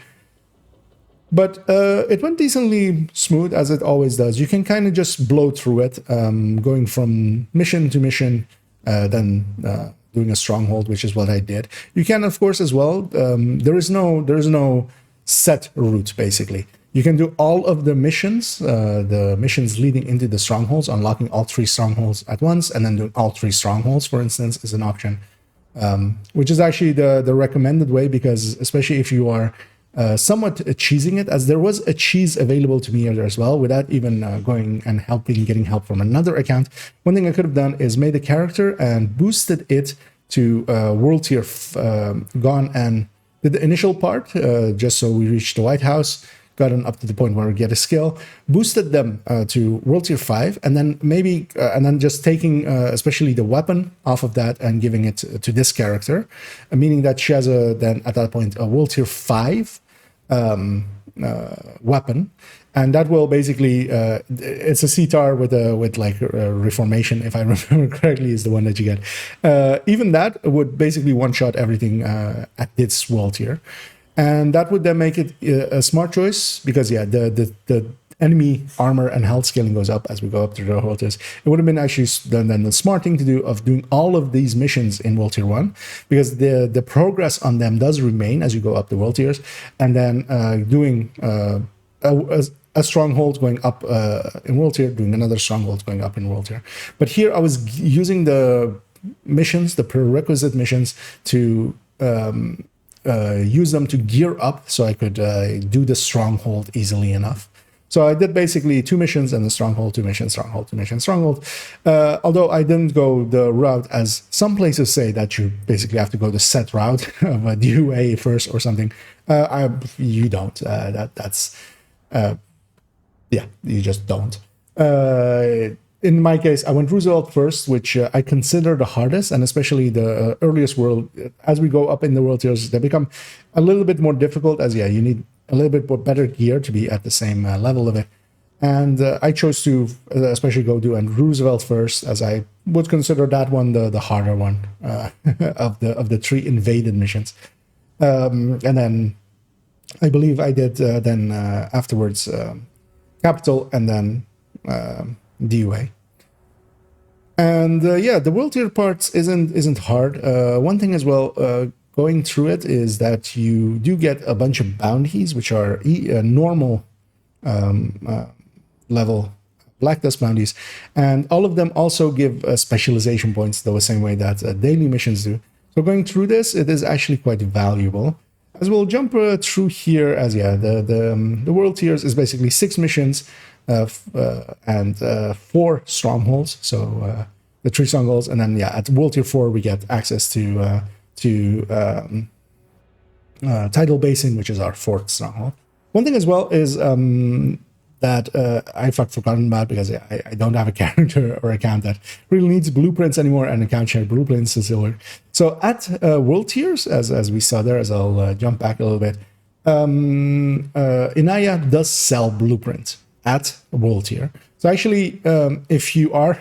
But it went decently smooth, as it always does. You can kind of just blow through it, going from mission to mission, then doing a stronghold, which is what I did. You can, of course, as well. There is no set route, basically. You can do all of the missions leading into the strongholds, unlocking all 3 strongholds at once, and then doing all 3 strongholds, for instance, is an option. Which is actually the recommended way, because especially if you are somewhat cheesing it, as there was a cheese available to me here as well, without even going and getting help from another account. One thing I could have done is made a character and boosted it to world tier gone, and did the initial part just so we reached the White House, gotten up to the point where we get a skill, boosted them to world tier 5, and then maybe and then just taking especially the weapon off of that and giving it to this character, meaning that she has then at that point a world tier 5 weapon, and that will basically it's a CTAR with like reformation, if I remember correctly, is the one that you get. Even that would basically one-shot everything at this world tier. And that would then make it a smart choice, because yeah, the enemy armor and health scaling goes up as we go up through the world tiers. It would have been actually then the smart thing to do of doing all of these missions in world tier 1, because the progress on them does remain as you go up the world tiers, and then doing a stronghold going up in world tier, doing another stronghold going up in world tier. But here I was using the missions, the prerequisite missions, to use them to gear up so I could do the stronghold easily enough. So I did basically 2 missions and the stronghold, 2 missions, stronghold, 2 missions, stronghold. Although I didn't go the route, as some places say, that you basically have to go the set route of a DUA first or something. You don't. That's yeah, you just don't. In my case, I went Roosevelt first, which I consider the hardest, and especially the earliest world. As we go up in the world tiers, they become a little bit more difficult, as yeah, you need a little bit more better gear to be at the same level of it. And I chose to especially go do and Roosevelt first, as I would consider that one the harder one of the 3 invaded missions. And then I believe I did then afterwards Capital, and then DUA. And yeah, the world tier parts isn't hard. One thing as well, going through it, is that you do get a bunch of bounties, which are normal level Black Dust bounties, and all of them also give specialization points, the same way that daily missions do. So going through this, it is actually quite valuable. As we'll jump through here, as yeah, the world tiers is basically 6 missions and 4 strongholds. So the 3 strongholds, and then yeah, at world tier 4 we get access to Tidal Basin, which is our 4th stronghold. One thing as well is that I've forgotten about, because I don't have a character or account that really needs blueprints anymore, and account share blueprints is still work. So at world tiers, as we saw there, as I'll jump back a little bit, Inaya does sell blueprints at world tier. So actually, if you are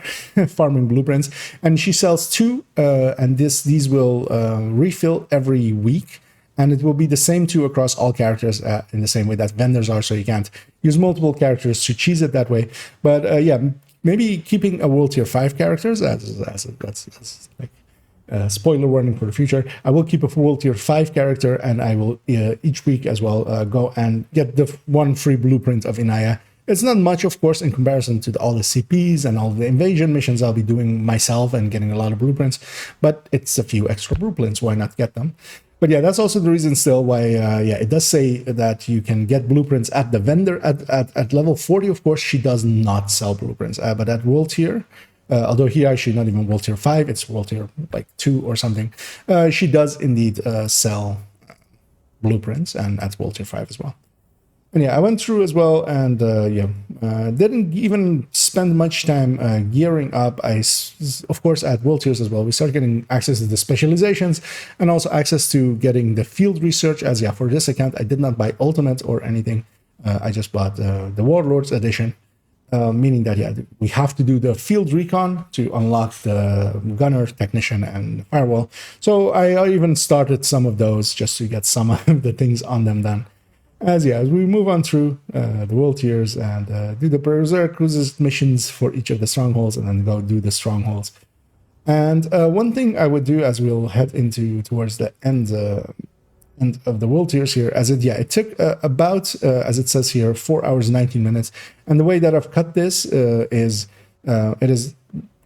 farming blueprints, and she sells 2, and these will refill every week, and it will be the same 2 across all characters in the same way that vendors are, so you can't use multiple characters to cheese it that way. But yeah, maybe keeping a world tier 5 characters as like spoiler warning for the future. I will keep a World Tier 5 character, and I will each week as well go and get the one free blueprint of Inaya. It's not much, of course, in comparison to all the CPs and all the invasion missions I'll be doing myself and getting a lot of blueprints, but it's a few extra blueprints. Why not get them? But yeah, that's also the reason still why, yeah, it does say that you can get blueprints at the vendor at level 40. Of course, she does not sell blueprints, but at World Tier, although here she's not even World Tier 5, it's World Tier like 2 or something, she does indeed sell blueprints, and at World Tier 5 as well. And yeah, I went through as well, and didn't even spend much time gearing up. Of course, at World Tiers as well, we start getting access to the specializations and also access to getting the field research. As yeah, for this account, I did not buy Ultimate or anything. I just bought the Warlords edition, meaning that yeah, we have to do the field recon to unlock the gunner, technician, and firewall. So I even started some of those just to get some of the things on them done. As we move on through the World Tiers and do the Berserk Cruises missions for each of the strongholds, and then go do the strongholds. And one thing I would do as we'll head into towards the end of the World Tiers here, as it took about, as it says here, 4 hours 19 minutes. And the way that I've cut this is it is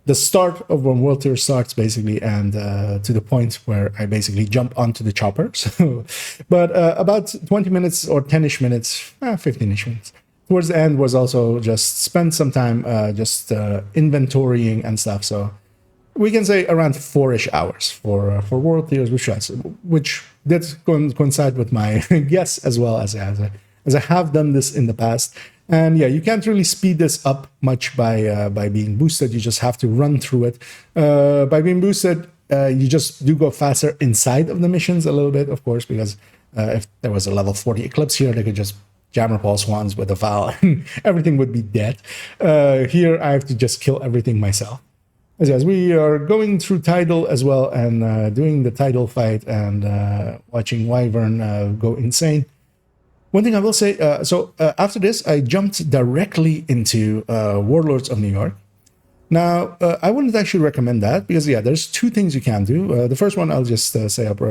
the start of when World Tier starts, basically, and to the point where I basically jump onto the chopper. So, but about 20 minutes or 10-ish minutes, 15-ish minutes. Towards the end was also just spend some time just inventorying and stuff. So we can say around 4-ish hours for World Tiers, which did coincide with my guess as well, as I have done this in the past. And yeah, you can't really speed this up much by being boosted. You just have to run through it. By being boosted, you just do go faster inside of the missions a little bit, of course, because if there was a level 40 Eclipse here, they could just jammer Paul Swans with a Val and everything would be dead. Here, I have to just kill everything myself. As we are going through Tidal as well, and doing the Tidal fight and watching Wyvern go insane. One thing I will say, after this, I jumped directly into Warlords of New York. Now, I wouldn't actually recommend that, because, yeah, there's two things you can do. The first one, I'll just say up,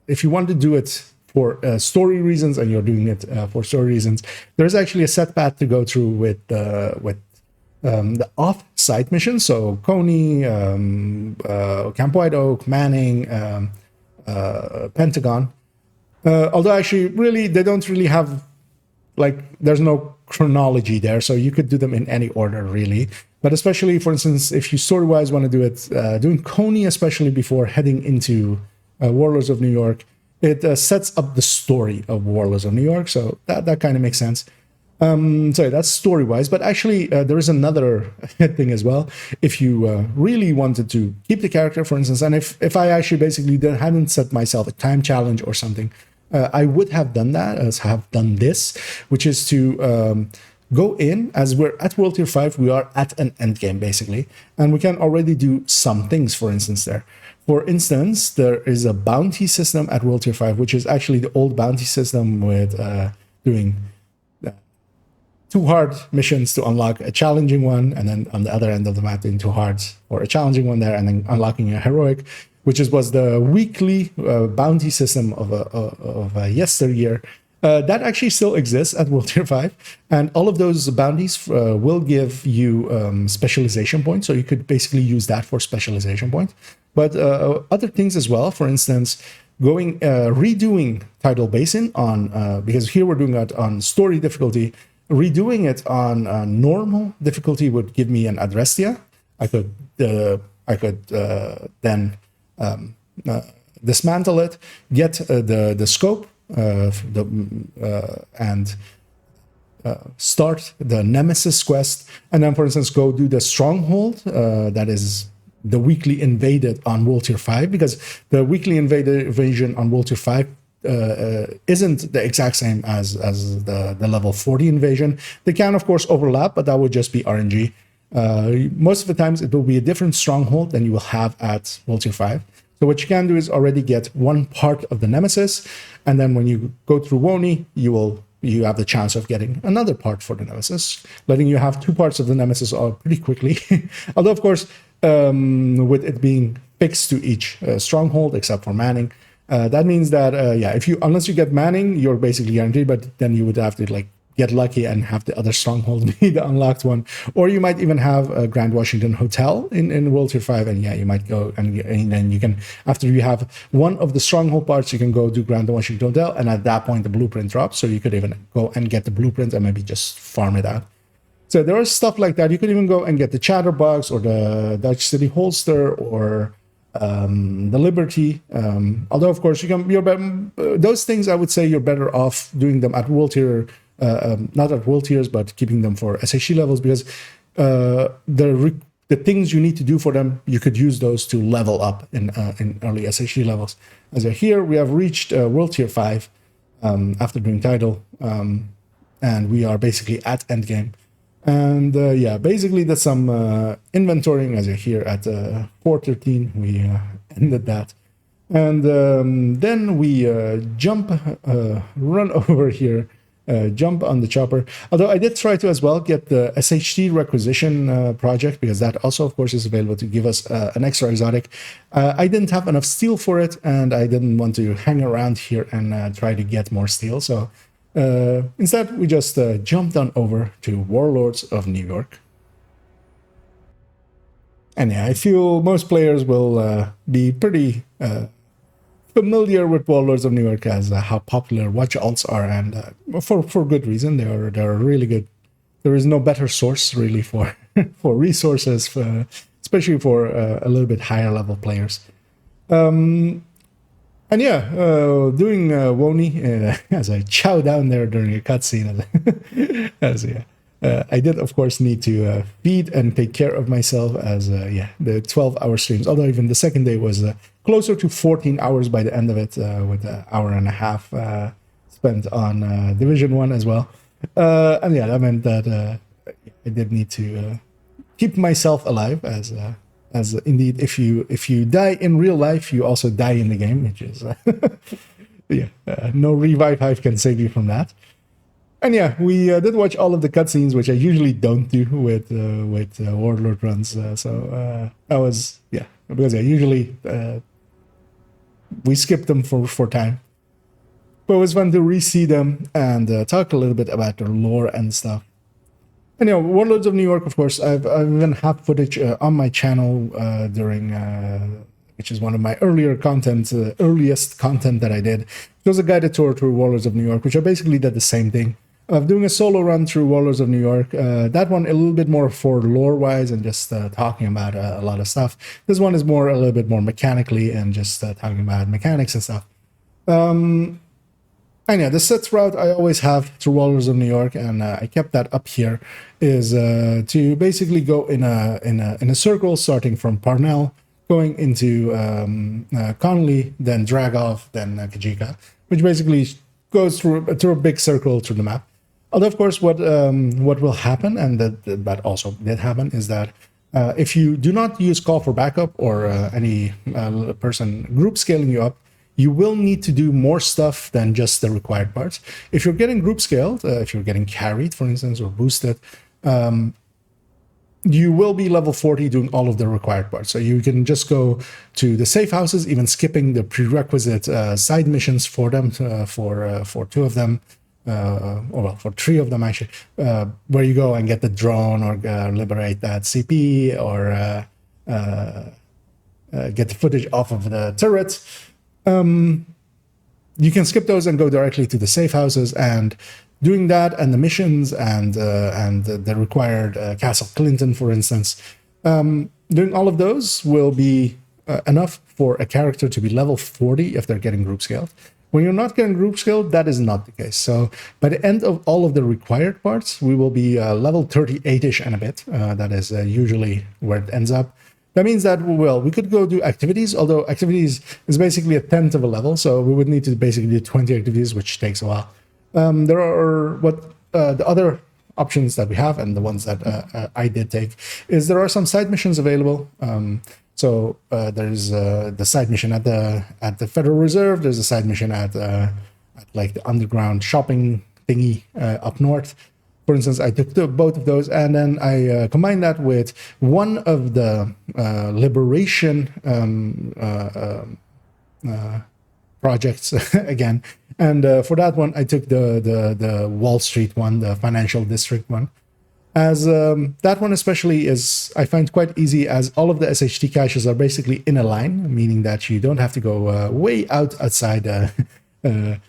if you want to do it for story reasons, and you're doing it for story reasons, there's actually a set path to go through with the off-site missions. So, Coney, Camp White Oak, Manning, Pentagon. Although actually, really, they don't really have, like, there's no chronology there, so you could do them in any order, really. But especially, for instance, if you story-wise want to do it, doing Coney, especially before heading into Warlords of New York, it sets up the story of Warlords of New York, so that kind of makes sense. So that's story-wise, but actually there is another thing as well. If you really wanted to keep the character, for instance, and if I actually basically hadn't set myself a time challenge or something, I would have done that, have done this, which is to go in, as we're at World Tier 5, we are at an end game, basically, and we can already do some things, for instance, there. For instance, there is a bounty system at World Tier 5, which is actually the old bounty system with doing 2 hard missions to unlock a challenging one, and then on the other end of the map doing 2 hards or a challenging one there, and then unlocking a heroic, which was the weekly bounty system of yesteryear. That actually still exists at World Tier 5, and all of those bounties will give you specialization points, so you could basically use that for specialization points. But other things as well, for instance, redoing Tidal Basin on, because here we're doing it on story difficulty, redoing it on normal difficulty would give me an Adrestia. I could then dismantle it, get the scope, and start the Nemesis quest, and then, for instance, go do the Stronghold, that is the weekly invaded on World Tier 5, because the weekly invasion on World Tier 5 isn't the exact same as the level 40 invasion. They can, of course, overlap, but that would just be RNG. Most of the times, it will be a different stronghold than you will have at World Tier 5. So what you can do is already get one part of the Nemesis, and then when you go through WONY, you have the chance of getting another part for the Nemesis, letting you have 2 parts of the Nemesis pretty quickly. Although, of course, with it being fixed to each stronghold except for manning. That means that yeah, if you unless you get manning, you're basically guaranteed. But then you would have to like get lucky and have the other stronghold be the unlocked one, or you might even have a Grand Washington Hotel in World Tier 5, and yeah, you might go and then you can, after you have one of the stronghold parts, you can go do Grand Washington Hotel, and at that point the blueprint drops, so you could even go and get the blueprint and maybe just farm it out. So there is stuff like that. You could even go and get the Chatterbox or the Dutch City Holster or the Liberty. Although of course those things I would say you're better off doing them at World Tier. Not at world tiers, but keeping them for SHD levels, because the things you need to do for them, you could use those to level up in early SHD levels. As here, we have reached World Tier 5 after doing title, and we are basically at endgame. And yeah, basically that's some inventorying. As you're here at 413, we ended that. And then we run over here. Jump on the chopper. Although I did try to as well get the SHD requisition project, because that also of course is available to give us an extra exotic. I didn't have enough steel for it, and I didn't want to hang around here and try to get more steel. So instead we just jumped on over to Warlords of New York. And yeah, I feel most players will be pretty familiar with Warlords of New York as how popular watch alts are, and for good reason. They're really good. There is no better source really for for resources, especially for a little bit higher level players. And yeah, doing WONY as I chow down there during a cutscene. I did, of course, need to feed and take care of myself, as yeah, the 12-hour streams. Although even the second day was closer to 14 hours by the end of it, with an hour and a half spent on Division 1 as well. And yeah, that meant that I did need to keep myself alive, as indeed, if you die in real life, you also die in the game, which is yeah, no revive hive can save you from that. And yeah, we did watch all of the cutscenes, which I usually don't do with Warlord runs. So that was, yeah, because usually we skip them for time. But it was fun to re-see them and talk a little bit about their lore and stuff. And you know, Warlords of New York, of course, I've even had footage on my channel during, which is one of my earliest content that I did. It was a guided tour through Warlords of New York, which I basically did the same thing. Doing a solo run through Warlords of New York. That one a little bit more for lore-wise and just talking about a lot of stuff. This one is a little bit more mechanically and just talking about mechanics and stuff. And yeah, the sets route I always have through Warlords of New York, and I kept that up here, is to basically go in a circle, starting from Parnell, going into Connolly, then Dragov, then Kajika, which basically goes through a big circle through the map. Although, of course, what will happen, and that also did happen, is that if you do not use call for backup or any person group scaling you up, you will need to do more stuff than just the required parts. If you're getting group scaled, if you're getting carried, for instance, or boosted, you will be level 40 doing all of the required parts. So you can just go to the safe houses, even skipping the prerequisite side missions for them, for two of them, or well, for three of them actually, where you go and get the drone or liberate that CP or get the footage off of the turrets. You can skip those and go directly to the safe houses, and doing that and the missions and the required Castle Clinton, for instance, doing all of those will be enough for a character to be level 40 if they're getting group scaled. When you're not getting group scaled, that is not the case. So by the end of all of the required parts, we will be level 38-ish and a bit. That is usually where it ends up. That means that, well, we could go do activities, although activities is basically a 10th of a level, so we would need to basically do 20 activities, which takes a while. There are the other options that we have, and the ones that I did take, is there are some side missions available. So there's the side mission at the Federal Reserve. There's a side mission at like the underground shopping thingy up north. For instance, I took both of those and then I combined that with one of the liberation projects again. And for that one, I took the Wall Street one, the financial district one. As that one especially is, I find quite easy, as all of the SHD caches are basically in a line, meaning that you don't have to go way outside. They're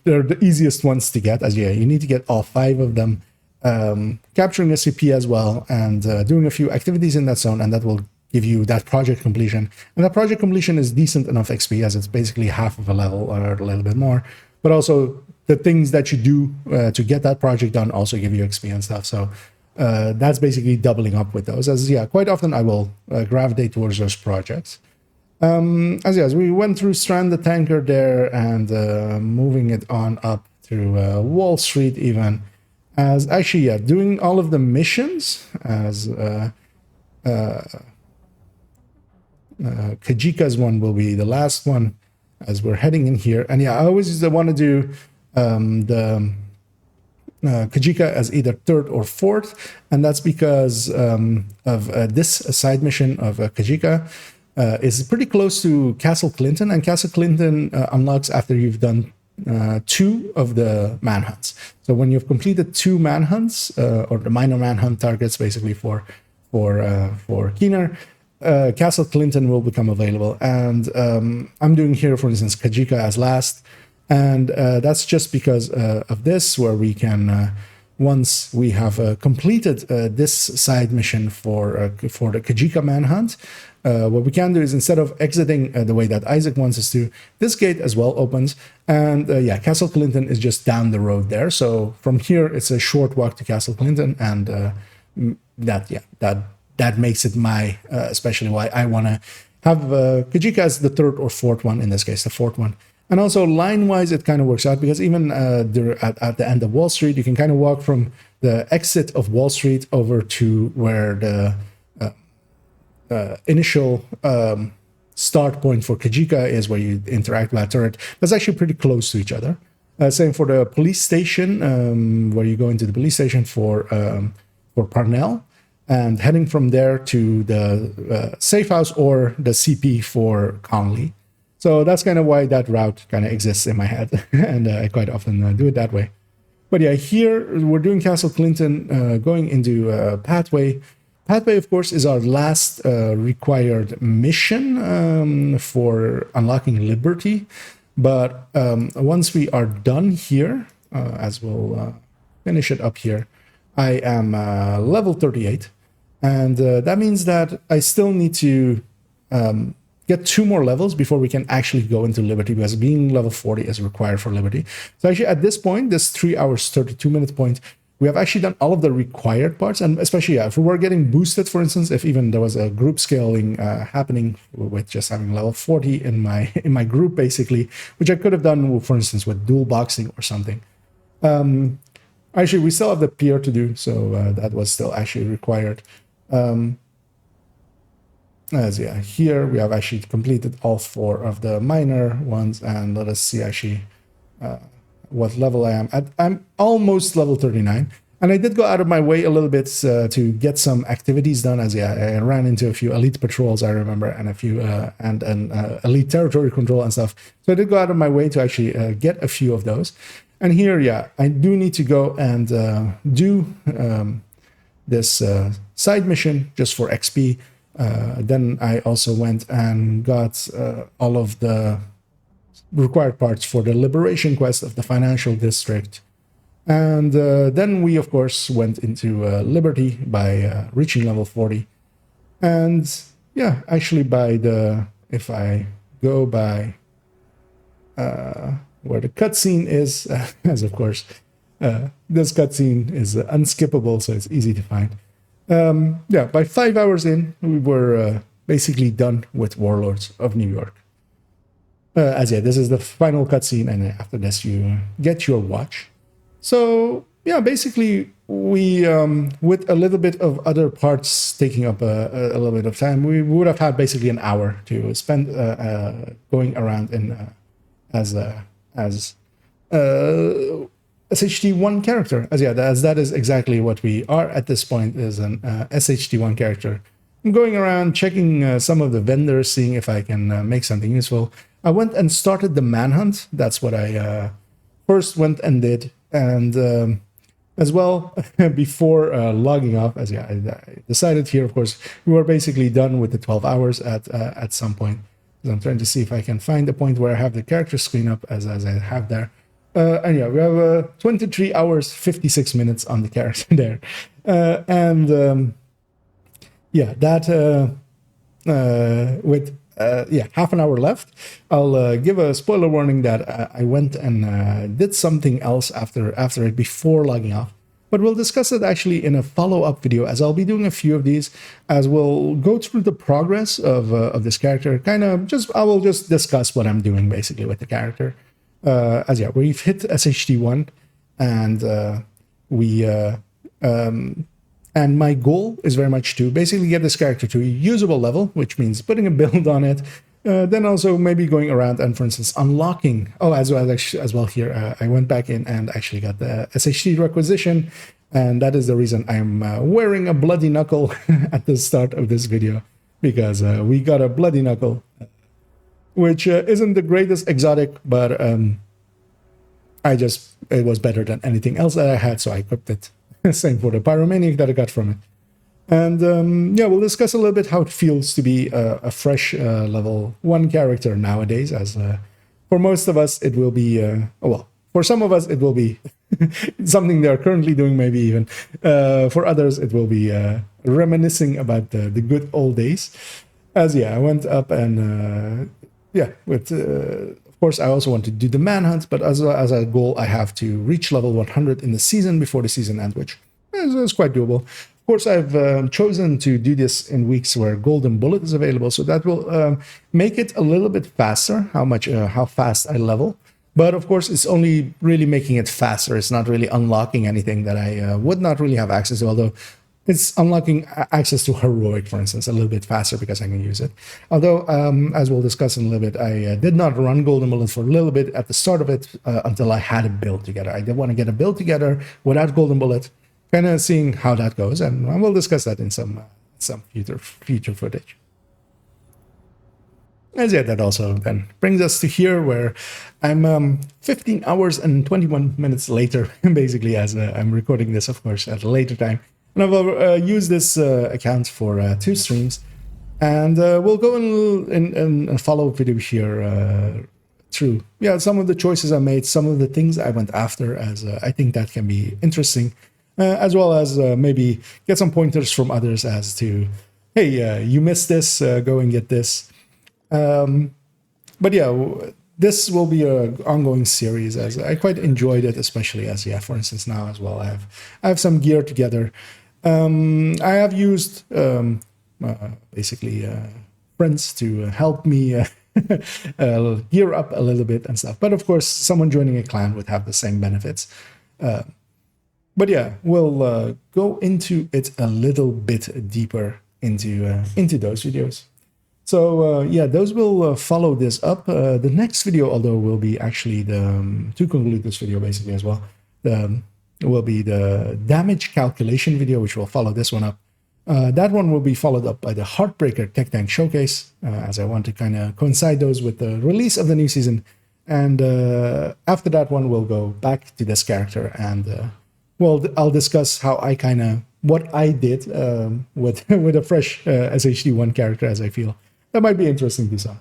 the easiest ones to get, as you need to get all 5 of them, capturing a CP as well, and doing a few activities in that zone, and that will give you that project completion. And that project completion is decent enough XP, as it's basically half of a level or a little bit more, but also the things that you do to get that project done also give you XP and stuff. So that's basically doubling up with those. As quite often I will gravitate towards those projects. As we went through Strand the Tanker there and moving it on up through Wall Street even. As actually, doing all of the missions as Kajika's one will be the last one as we're heading in here. And I always want to do the Kajika as either 3rd or 4th, and that's because of this side mission of Kajika is pretty close to Castle Clinton, and Castle Clinton unlocks after you've done 2 of the manhunts. So when you've completed 2 manhunts, or the minor manhunt targets basically for Keener, Castle Clinton will become available. And I'm doing here, for instance, Kajika as last. And that's just because of this, where we can, once we have completed this side mission for the Kajika manhunt, what we can do is, instead of exiting the way that Isaac wants us to, this gate as well opens. And Castle Clinton is just down the road there. So from here, it's a short walk to Castle Clinton. And that makes it my, especially why I want to have Kajika as the 3rd or 4th one, in this case, the 4th one. And also line-wise, it kind of works out, because even at the end of Wall Street, you can kind of walk from the exit of Wall Street over to where the initial start point for Kajika is, where you interact with that turret. That's actually pretty close to each other. Same for the police station, where you go into the police station for Parnell, and heading from there to the safe house or the CP for Conley. So that's kind of why that route kind of exists in my head, and I quite often do it that way. But here we're doing Castle Clinton, going into Pathway. Pathway, of course, is our last required mission for unlocking Liberty. But once we are done here, as we'll finish it up here, I am level 38. And that means that I still need to get 2 more levels before we can actually go into Liberty, because being level 40 is required for Liberty. So actually at this point, this 3 hours, 32 minute point, we have actually done all of the required parts. And especially if we were getting boosted, for instance, if even there was a group scaling happening with just having level 40 in my group, basically, which I could have done, for instance, with dual boxing or something. Actually, we still have the peer to do, so that was still actually required. Here we have actually completed all 4 of the minor ones, and let us see actually what level I am at. I'm almost level 39, and I did go out of my way a little bit to get some activities done. As I ran into a few elite patrols, I remember, and a few and elite territory control and stuff. So I did go out of my way to actually get a few of those. And here, I do need to go and do this side mission just for XP. Then I also went and got all of the required parts for the liberation quest of the financial district. And then we, of course, went into Liberty by reaching level 40. And actually if I go by where the cutscene is, as of course, this cutscene is unskippable, so it's easy to find. By 5 hours in, we were basically done with Warlords of New York. This is the final cutscene, and after this you get your watch. So basically we, with a little bit of other parts taking up a little bit of time, we would have had basically an hour to spend going around in SHD1 character, as that is exactly what we are at this point, is an SHD1 character. I'm going around checking some of the vendors, seeing if I can make something useful. I went and started the manhunt. That's what I first went and did. And as well, before logging off, I decided here, of course, we were basically done with the 12 hours at some point. So I'm trying to see if I can find the point where I have the character screen up as I have there. And yeah, we have 23 hours, 56 minutes on the character there. Yeah, that with half an hour left, I'll give a spoiler warning that I went and did something else after it before logging off. But we'll discuss it actually in a follow-up video, as I'll be doing a few of these, as we'll go through the progress of this character. I will just discuss what I'm doing basically with the character. We've hit SHD1, and and my goal is very much to basically get this character to a usable level, which means putting a build on it, then also maybe going around and, for instance, unlocking. Oh, as well here, I went back in and actually got the SHD requisition, and that is the reason I'm wearing a bloody knuckle at the start of this video, because we got a bloody knuckle, which isn't the greatest exotic, but it was better than anything else that I had, so I equipped it. Same for the pyromaniac that I got from it. And we'll discuss a little bit how it feels to be a fresh level 1 character nowadays, as for most of us it will be, for some of us it will be something they're currently doing, maybe even. For others it will be reminiscing about the good old days. I went up and, of course, I also want to do the manhunt, but as a goal, I have to reach level 100 in the season before the season ends, which is quite doable. Of course, I've chosen to do this in weeks where Golden Bullet is available, so that will make it a little bit faster, how fast I level. But of course, it's only really making it faster. It's not really unlocking anything that I would not really have access to, although it's unlocking access to Heroic, for instance, a little bit faster because I can use it. Although, as we'll discuss in a little bit, I did not run Golden Bullet for a little bit at the start of it until I had a build together. I did want to get a build together without Golden Bullet, kind of seeing how that goes, and we'll discuss that in some future footage. That also then brings us to here, where I'm 15 hours and 21 minutes later, basically, as I'm recording this, of course, at a later time. And I've used this account for 2 streams, and we'll go in a follow-up video here through some of the choices I made, some of the things I went after, as I think that can be interesting, as well as maybe get some pointers from others as to, hey, you missed this, go and get this. But this will be an ongoing series, as I quite enjoyed it, especially as, for instance, now as well, I have some gear together. I have used basically friends to help me gear up a little bit and stuff. But of course, someone joining a clan would have the same benefits. But we'll go into it a little bit deeper into those videos. So those will follow this up. The next video, although, will be actually to conclude this video basically as well, will be the damage calculation video, which will follow this one up. That one will be followed up by the Heartbreaker Tech Tank Showcase, as I want to kind of coincide those with the release of the new season. And after that one, we'll go back to this character, and I'll discuss how what I did with a fresh SHD1 character, as I feel. That might be interesting to some.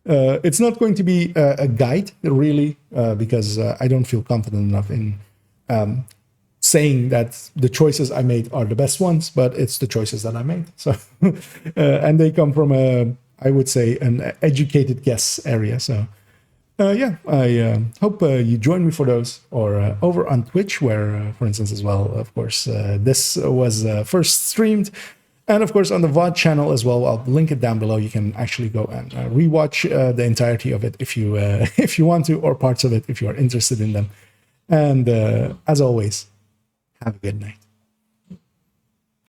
It's not going to be a guide, really, because I don't feel confident enough in saying that the choices I made are the best ones, but it's the choices that I made. So, and they come from I would say, an educated guess area. So, I hope you join me for those, or over on Twitch, where, for instance, as well, of course, this was first streamed. And of course, on the VOD channel as well, I'll link it down below. You can actually go and rewatch the entirety of it if you want to, or parts of it if you are interested in them. And as always, have a good night.